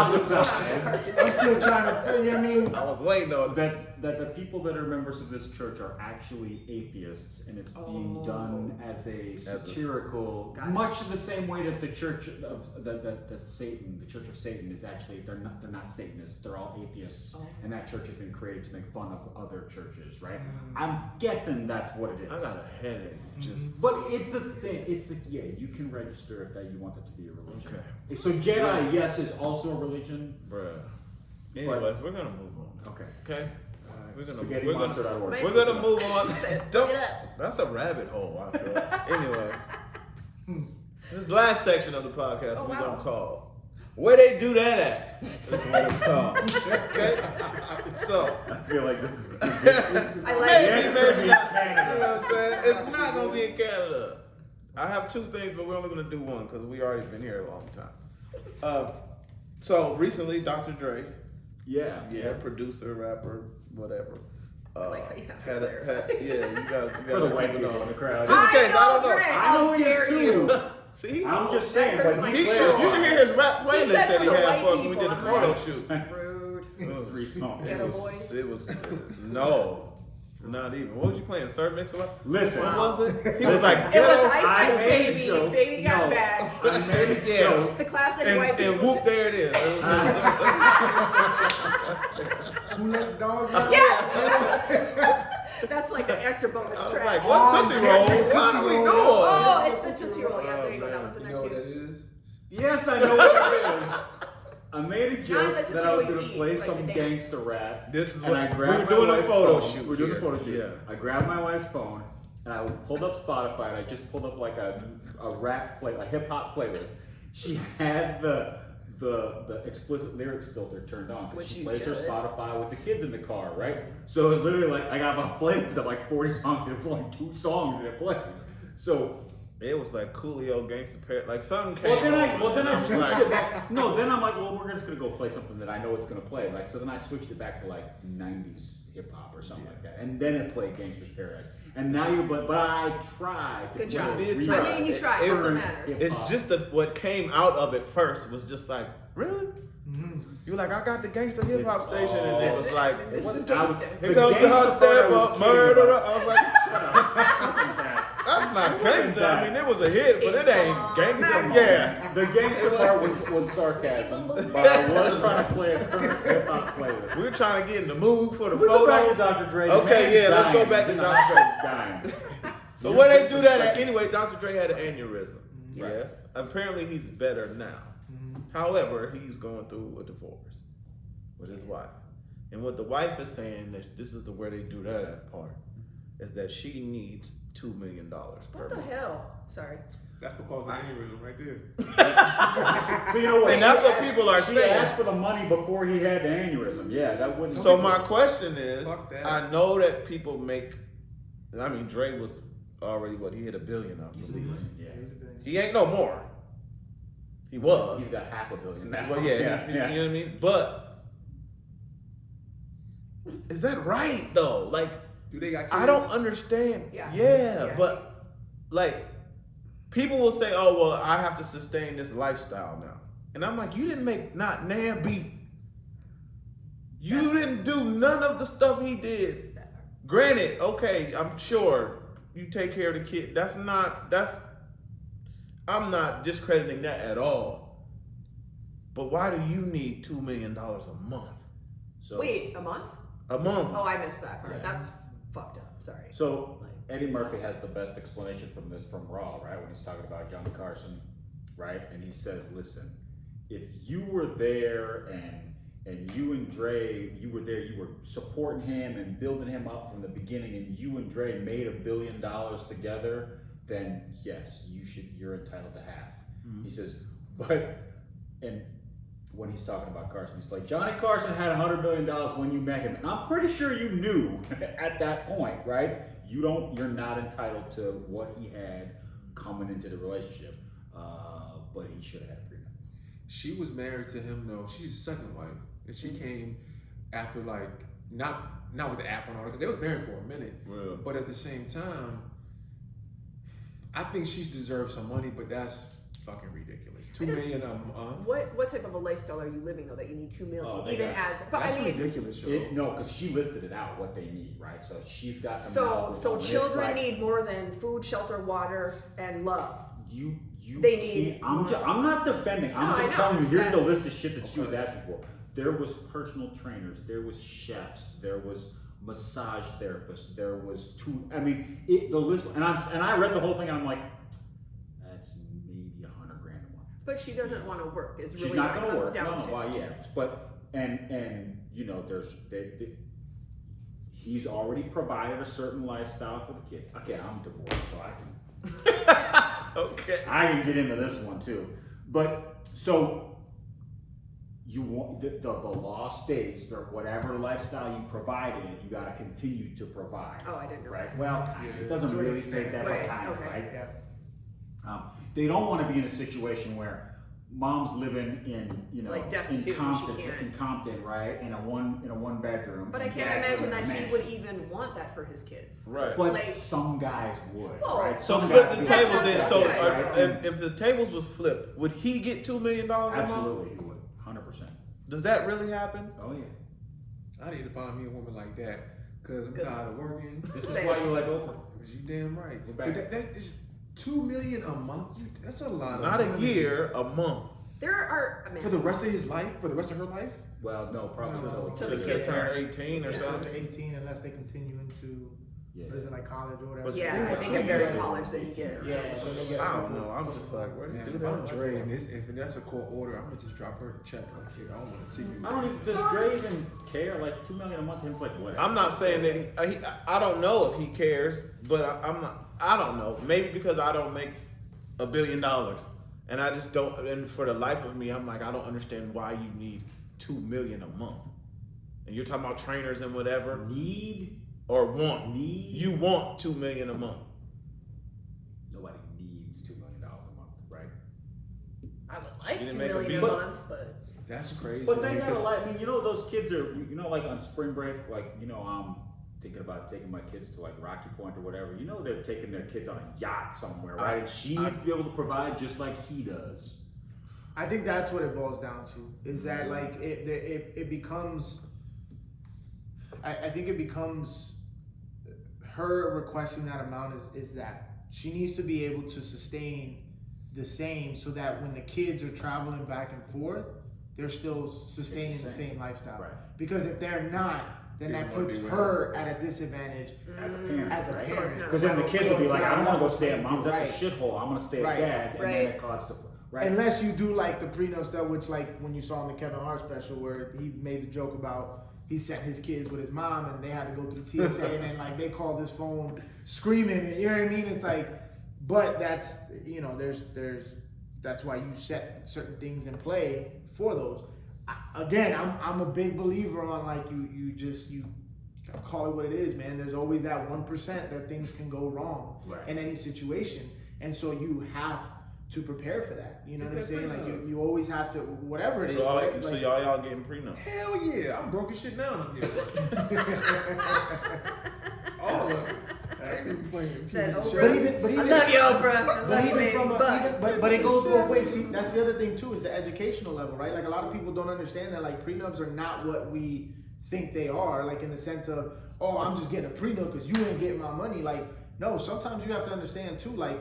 Hypothesize I'm still trying to. You know what I mean? I was waiting on that. that the people that are members of this church are actually atheists, and it's being done as a satirical, much the same way that the church of that Satan, the Church of Satan, is actually they're not Satanists. They're all atheists, and that church has been created to make fun of other churches, right? I'm guessing that's what it is. I got a headache. Just But it's a thing. It's the you can register if that you want it to be a religion. Okay. So Jedi, yes, is also a religion. bruh. Anyways, we're gonna move on. Okay. Okay. We're SpaghettiMonster.org. Wait. we're gonna move on. Look Don't, it up. that's a rabbit hole. I feel. Anyways, this last section of the podcast Oh, we're wow. gonna call "Where They Do That At." Is what it's called. Okay. So I feel like this is gonna be I like maybe, it. it's gonna be in you know Canada. what I'm saying? It's not gonna be in Canada. I have 2 things, but we're only gonna do one because we already been here a long time. So recently, Dr. Dre, Yeah. producer, rapper, whatever. like how you have to clarify. yeah, you got For the white people in the crowd. Just in case, I don't know. Dre, I how know he dare is you? too. See, I'm just saying, That hurts but my you he's should hear his rap playlist said that he for the had white for us when we did the people, photo I'm shoot. Rude. It was 3 songs. Ghetto Boys. It was no, not even. What was you playing? Sir Mix-a-Lot? Listen. What was it? He Listen. was like, It was ghetto, Ice I Ice made a Baby. joke. Baby got No. back. I made a Yeah. joke. The classic white and people. whoop, there it is. It was Who let the dogs like, out? Yes! That's like an extra bonus I was track. like, what Tootsie Roll? What are we doing? Oh, it's the Tootsie Roll. Yeah, there you go. Oh, That one's in You there know what that too. is? Yes, I know what it is. I made a Not joke the that I was Tootsie going to Roll play beat, like some the dance. gangster rap. This is and what I we grabbed were my doing a wife's photo phone. shoot. We're doing a here. photo shoot. Yeah. I grabbed my wife's phone and I pulled up Spotify and I just pulled up like a rap play, a hip hop playlist. She had the explicit lyrics filter turned on because Which she you plays her should. Spotify with the kids in the car, right? So it was literally like I got a playlist of like 40 songs. It was only 2 songs that it played. So It was like Coolio Gangsta Paradise. Like something came well then I on. switched it back. No, then I'm like, well, we're just gonna go play something that I know it's gonna play. Like so then I switched it back to like 90s hip hop or something like that, and then it played Gangsta's Paradise. And now but I tried. To Good play job. it did real. try. I mean, you tried. It- That's what it- matters. It's just what came out of it first was just like, really? You were like, I got the gangster hip hop It's station, and it was all- like, This is I was- gangsta. the here comes the gangsta hot part I step was up, kidding murderer. about. I was like, Shut up. Wasn't that? that's That's not gangster. I mean, it was a hit, but it ain't gangster. Come on. Yeah. The gangster part was sarcasm, but I was trying to play a current hip hop playlist. We were trying to get in the mood for the We go back to photos. Dr. Dre. Okay, yeah, let's go back to Dr. Dre. Dying. So where they do that at? Anyway, Dr. Dre had an aneurysm. Yes. Yeah. Apparently he's better now. However, he's going through a divorce with his wife. And what the wife is saying, that this is where they do that part, is that she needs $2 million per What the month. hell? Sorry. That's what caused the aneurysm right there. So you know what? And that's what people are She saying. asked for the money before he had the aneurysm. Yeah, that wouldn't. So my question is, Fuck that. I know that people make, I mean, Dre was already, he hit $1 billion, I He's a believe. billion, yeah. He ain't no more. He was. He's got $500 million now. Well, yeah, you know what I mean? But is that right though? Like, Do they got kids? I don't understand. Yeah. Yeah, but like, people will say, "Oh, well, I have to sustain this lifestyle now," and I'm like, "You didn't make not nan beat. You didn't do none of the stuff he did. Granted, okay, I'm sure you take care of the kid. I'm not discrediting that at all. But why do you need $2 million a month? So, Wait, a month? A month. Oh, I missed that part. That's fucked up. Sorry. So Eddie Murphy has the best explanation from this from Raw, right? When he's talking about Johnny Carson, right? And he says, "Listen, if you were there and you and Dre, you were there, you were supporting him and building him up from the beginning, and you and Dre made $1 billion together, then yes, you're entitled to half." He says, and when he's talking about Carson, he's like, Johnny Carson had $100 million when you met him. And I'm pretty sure you knew at that point, right? You're not entitled to what he had coming into the relationship, but he should have had a prenup. She was married to him though. She's his second wife, and she came after like not with the app on her because they was married for a minute. Real. But at the same time, I think she's deserved some money, but that's fucking ridiculous. $2 million a month. What type of a lifestyle are you living though that you need $2 million? Oh, they even got- as, but That's I mean, ridiculous, yo. No, because she listed it out what they need, right? So she's got. a so mouthful, and it's children like, need more than food, shelter, water, and love. You They can't- need I'm not defending. I'm No, just I know. telling you. Here's the That's- list of shit that she was asking for. There was personal trainers. There was chefs. There was massage therapists. There was the list. And I read the whole thing. And I'm like, that's maybe $100,000 a month. But she doesn't want to work. Is really She's not what it going to comes work. down No, to. why? Yeah, but and you know, he's already provided a certain lifestyle for the kids. Okay, I'm divorced, so I can. Okay. I can get into this one too. But so you want the law states that whatever lifestyle you provided, you got to continue to provide. Oh, I didn't know Right. that. Well, kind of. It doesn't To an really extent. state that, Right, but kind of, okay. right? Yeah. They don't want to be in a situation where mom's living in Like destitute in and she Compton, can't. right? In a one bedroom. But I and can't dad's imagine living that in a he would mansion. even want that for his kids. Right. But Like- some guys would, Well, right? So Some flip guys the would. tables That's then. not So right. if the tables was flipped, would he get $2 million a month? Absolutely, he would, 100%. Does that really happen? Oh yeah. I need to find me a woman like that because I'm Good. tired of working. This is why you like Oprah. You damn right. We're back. But that is $2 million a month. That's a lot. Not of a money. year, a month. There are For the rest of his life, for the rest of her life. Well, no, probably No. until Till the If kids they turn are- 18 or Yeah, something. 18 unless they continue into yeah. what is it, like college or whatever. But Yeah, still, I think if they're in college, then you get. Yeah, then they get I don't know. I'm just like, where do you Man, do if I'm that? Dre and if that's a court order, I'm gonna just drop her a check. Oh shit, I don't want to see you. I don't even. Does Dre even care? Like $2 million a month? Him's like what? I'm not saying that I don't know if he cares, but I'm not. I don't know. Maybe because I don't make $1 billion, and I just don't. And for the life of me, I'm like, I don't understand why you need $2 million a month. And you're talking about trainers and whatever, Need. Need. You want $2 million a month. Nobody needs $2 million a month, right? I would like She didn't $2 make a million a beat. month, but That's crazy. But they got a because- lot. I mean, you know, those kids are, you know, like on spring break, like, you know, I'm thinking about taking my kids to like Rocky Point or whatever. You know, they're taking their kids on a yacht somewhere, right? And she needs to be able to provide just like he does. I think that's what it boils down to. Is that like it becomes. I think it becomes her requesting that amount is that she needs to be able to sustain the same, so that when the kids are traveling back and forth, they're still sustaining the same lifestyle. Right. Because if they're not, then They that won't puts do her at a disadvantage as a parent. as a So it's parent. not- Because then the kids will be like, I don't want to go stay at mom's. That's Right. a shithole. I'm going to stay at Right. dad's, and then Right. it causes right. Unless you do like the prenup stuff, which like when you saw in the Kevin Hart special where he made the joke about he sent his kids with his mom and they had to go through TSA and then like they called his phone screaming, you know what I mean? It's like, but that's, you know, that's why you set certain things in play for those. Again, I'm a big believer on like you call it what it is, man. There's always that 1% that things can go wrong Right. in any situation, and so you have to prepare for that. You know what I'm Get that saying? Like prenup. you always have to, whatever it is. So, right? so Like- y'all getting prenup? Hell yeah, I'm broke as shit now. I'm here. All of it. I ain't even playing. Said TV Oprah. show. But even I love you, Oprah. I But love you, even baby, from but but it goes both ways. See, that's the other thing too, is the educational level, right? Like a lot of people don't understand that like prenups are not what we think they are. Like in the sense of, oh, I'm just getting a prenup because you ain't getting my money. Like no, sometimes you have to understand too. Like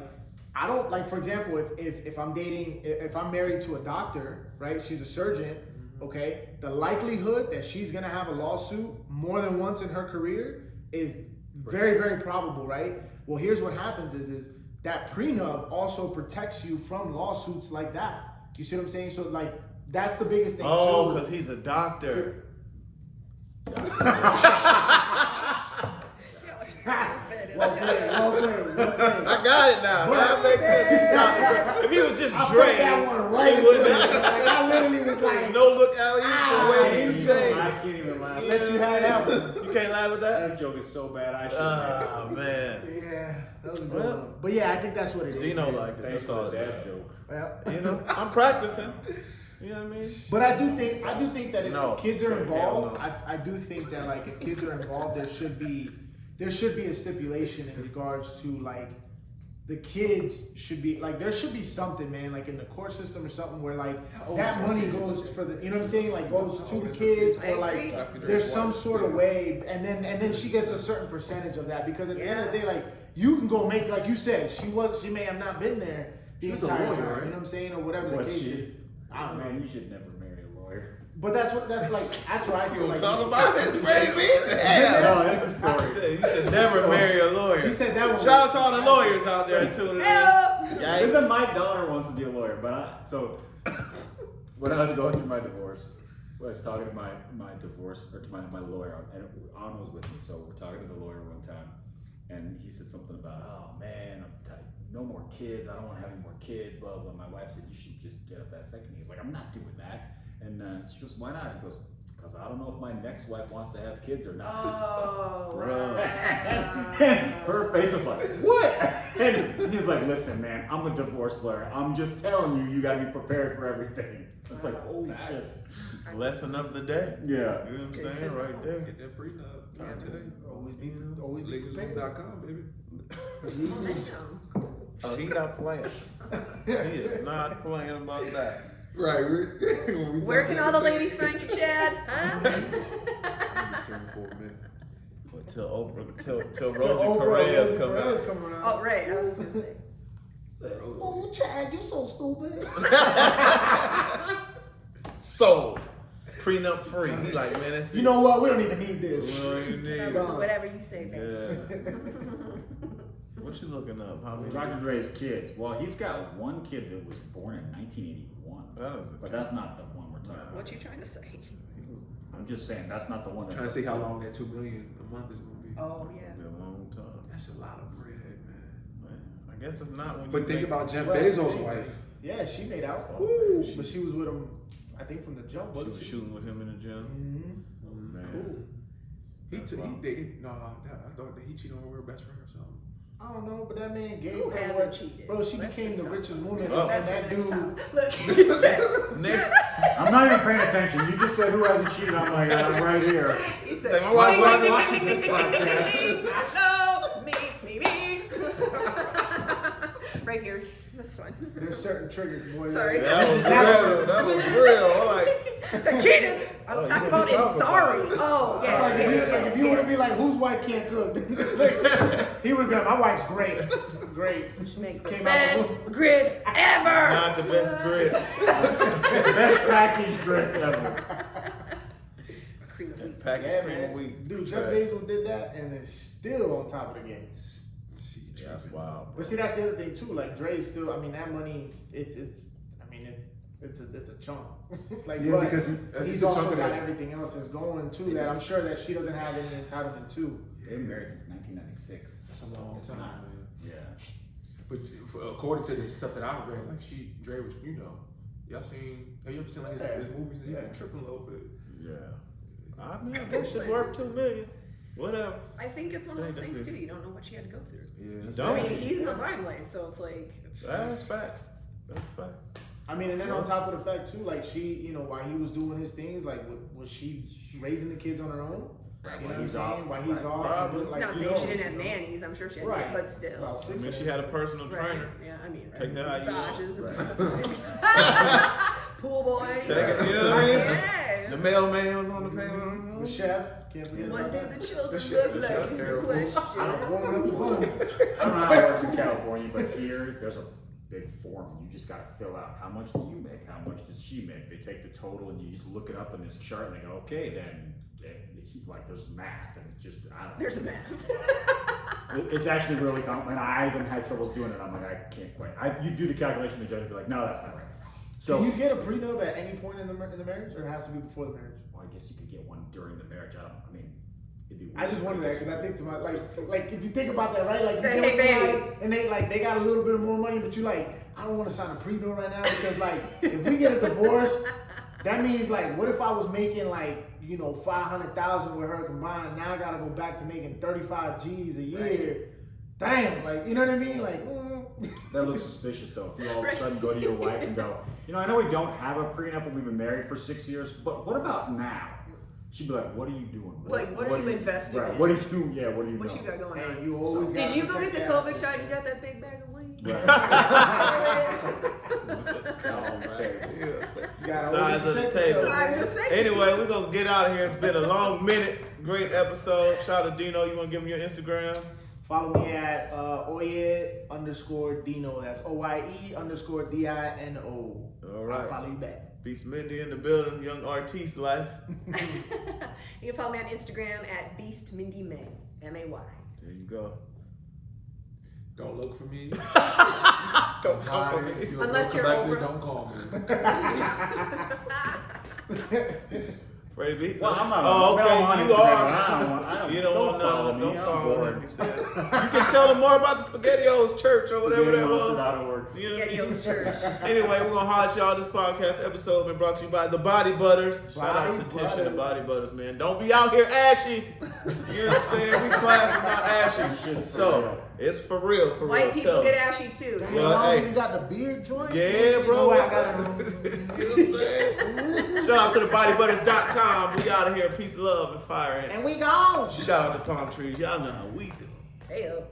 I don't like, for example, if I'm dating, if I'm married to a doctor, right? She's a surgeon. Okay, the likelihood that she's gonna have a lawsuit more than once in her career is very, very probable, right? Well, here's what happens is that prenup also protects you from lawsuits like that. You see what I'm saying? So like that's the biggest thing. Oh, too. because he's a doctor. Well played, well played, well played. I got it now. That makes sense. He's a doctor. If he was just I put Dre, that one she right wouldn't there. have. Like, I literally was like, No look alley for way you I changed. can't even laugh. let you have that one. You can't laugh at that? That joke is so bad. I should. Oh, man. Yeah, that was a good Well, one. But yeah, I think that's what it is. Dino man. liked it. Thanks That's all for the it dad is. joke. Well, You know, I'm practicing. You know what I mean? But I do think that if No. kids are Hell involved, no. I do think that like if kids are involved, there should be a stipulation in regards to like the kids should be like, there should be something, man, like in the court system or something where like that money goes for the, you know what I'm saying, like goes to the kids, I or like agree. there's some sort of way, and then she gets a certain percentage of that, because at the end of the day, like you can go make, like you said, she may have not been there the She's a entire lawyer, time, right? you know what I'm saying, or whatever the Was case she? is. I don't know. Man, you should never marry a lawyer. But that's what I feel like. Talk about it, baby. No, Damn. that's a He story. said you should never marry a lawyer. He said that one. Shout out to all the lawyers out there tuning in. Listen, Yikes. my daughter wants to be a lawyer, but when I was going through my divorce, I was talking to my divorce, or to my lawyer, and Anna was with me, so we're talking to the lawyer one time, and he said something about, oh man, no more kids, I don't want to have any more kids, blah, blah. My wife said, you should just get a vasectomy. He was like, I'm not doing that. And she goes, why not? He goes, because I don't know if my next wife wants to have kids or not. Oh, Bro. And her face was like, what? And he's like, listen, man, I'm a divorce lawyer. I'm just telling you, you got to be prepared for everything. It's like, holy shit. Lesson of the day. Yeah. You know what I'm saying? Right there. Get that prenup. I tell you. Always be prepared. LakersHome.com, baby. Oh, he not playing. He is not playing about that. Right. Where can all the ladies find you, Chad? Huh? Till Oprah, till Till Rosie Oprah, Perez Rosie come Perez out. come around. Oh, right. I was gonna say. Oh, Chad, you so stupid. Sold. Prenup free. He like, man, that's You know what? We don't even need this. Well, you need Done. Whatever you say, babe. Yeah. What you looking up? How many? Dr. Dre's kids. Well, he's got one kid that was born in 1981. That is a- But that's not the one we're talking about. What you trying to say? I'm just saying, that's not the one that. Trying to see how long that $2 million a month is going to be. Oh, yeah. It'll be a long time. That's a lot of bread, man. I guess it's not when you But think make- about Jeff Well, Bezos' she- wife. Yeah, she made out. Ooh. But she was with him, I think, from the jump. She Wasn't was she? shooting with him in the gym. Mm-hmm. Man. Cool. He That's took, he wild. dated, no, I thought that he cheated on her with her best friend or something. I don't know, but that man gave Who her hasn't what- cheated? Bro, she Let's became just the talk richest about woman, Oh. and that Next dude. time. Look, he said. Nick, I'm not even paying attention. You just said who hasn't cheated. I'm like, I'm right here. He said, Like, my wife me, watches me, this me, podcast. Hello, me. Right here, this one. There's certain triggers, boy. Sorry. that was real. That was real. I'm like, It's like cheated. I was Oh, talking you about didn't it. talk Sorry. about it. Oh, It's like yeah. if you would have been like, whose wife can't cook? He would be like, my wife's great. Great. She makes the Came out best the grits ever. Not the best grits. Best packaged grits ever. Cream of wheat. Packaged Yeah, cream man. of wheat. Dude, Jeff Bezos did that and is still on top of the game. Yeah, that's wild. But see, that's the other thing too. Like Dre's still. I mean, that money. It's a chunk. Like, Yeah, but because he's it's a also chunk of got that. everything else that's going too. That I'm sure that she doesn't have any entitlement to. They've been married since 1996. That's a long time, man. Yeah. But according to the stuff that I've read, like Dre was, you know, y'all seen? Have you ever seen like his movies? He's been tripping a little bit. Yeah. I mean, this shit's worth $2 million. Whatever. I think it's one of those That's things it. too. You don't know what she had to go through. Yeah, that's Don't. I mean, he's in the limelight, so it's like. That's facts. That's facts. I mean, and then on top of the fact too, like she, you know, while he was doing his things, like was she raising the kids on her own? Right, You while know he's what I'm off. saying? While he's Right. off. Probably. Like, Not you saying she know, didn't have you know. nannies. I'm sure she had, Right. but still. About I 6 mean, she of them. had a personal Right. trainer. Yeah, I mean, right. Take that how you massages want. and stuff. Pool boy. Take it, yeah. Yeah. The mailman was on the payment. The chef. Can't forget What about do that. the children chef- look the like? chef Is the terrible. question. Warming up the buns. I don't know how it works in California, but here there's a big form. You just got to fill out how much do you make, how much does she make. They take the total and you just look it up in this chart and they go, okay, then like there's math and it's just I don't know. There's a math. It's actually really complicated. And I even had troubles doing it. I'm like, I can't quite. You do the calculation, the judge will be like, no, that's not right. So Can you get a prenup at any point in the marriage, or it has to be before the marriage? well, I guess you could get one during the marriage. I mean, it'd be. I just wonder that because I think to my like if you think about that, right? Like Say, you get with hey, somebody baby. and they got a little bit of more money, but you like, I don't want to sign a prenup right now because like if we get a divorce, that means like what if I was making like, you know, 500,000 with her combined, now I gotta go back to making 35 G's a year. Damn, like you know what I mean? Like That looks suspicious though. If you all of a sudden go to your wife and go, you know, I know we don't have a prenup and we've been married for 6 years, but what about now? She'd be like, what are you doing? Like, what are you investing right, in? What are you? Yeah, what are you What doing? you got going man, on? you always So- Did gotta you go protect get the your COVID assets. shot and you got that big bag of weed? You gotta Size always of the protect table. yourself, I'm man. just saying. Anyway, we're gonna get out of here. It's been a long minute. Great episode. Shout out to Dino. You wanna give him your Instagram? Follow me at Oyed_Dino. That's OYE_DINO. All right. I'll follow you back. Beast Mindy in the building. Young artiste life. You can follow me on Instagram at BeastMindyMay, M-A-Y. There you go. Don't look for me. Don't Hide come for it. me. If you're a Unless broke you're collector, Oprah. don't call me. Ready to be? Well, I'm not. Oh, I'm on okay. You Instagram, are. I don't You don't want follow none. me. Don't I'm follow bored. him. You said. You can tell them more about the SpaghettiOs Church or whatever that was. SpaghettiMonster.org. You know what I mean? SpaghettiOs Church. Anyway, we're gonna holler at y'all. This podcast episode been brought to you by the Body Butters. Shout out to Body Tish and the Butters. Body Butters, man. Don't be out here ashy. You know what I'm saying? We classy, not ashy. Shit's for So real. it's for real, for real. White people Tell get 'em. ashy too. As Well, long as hey. you got the beard joint. Yeah, you bro. know I What's got up? it. You know what I'm saying? Shout out to theBodyButters.com. We out of here. Peace, love, and fire. And we gone. Shout out to Palm Trees. Y'all know how we do. Hey up.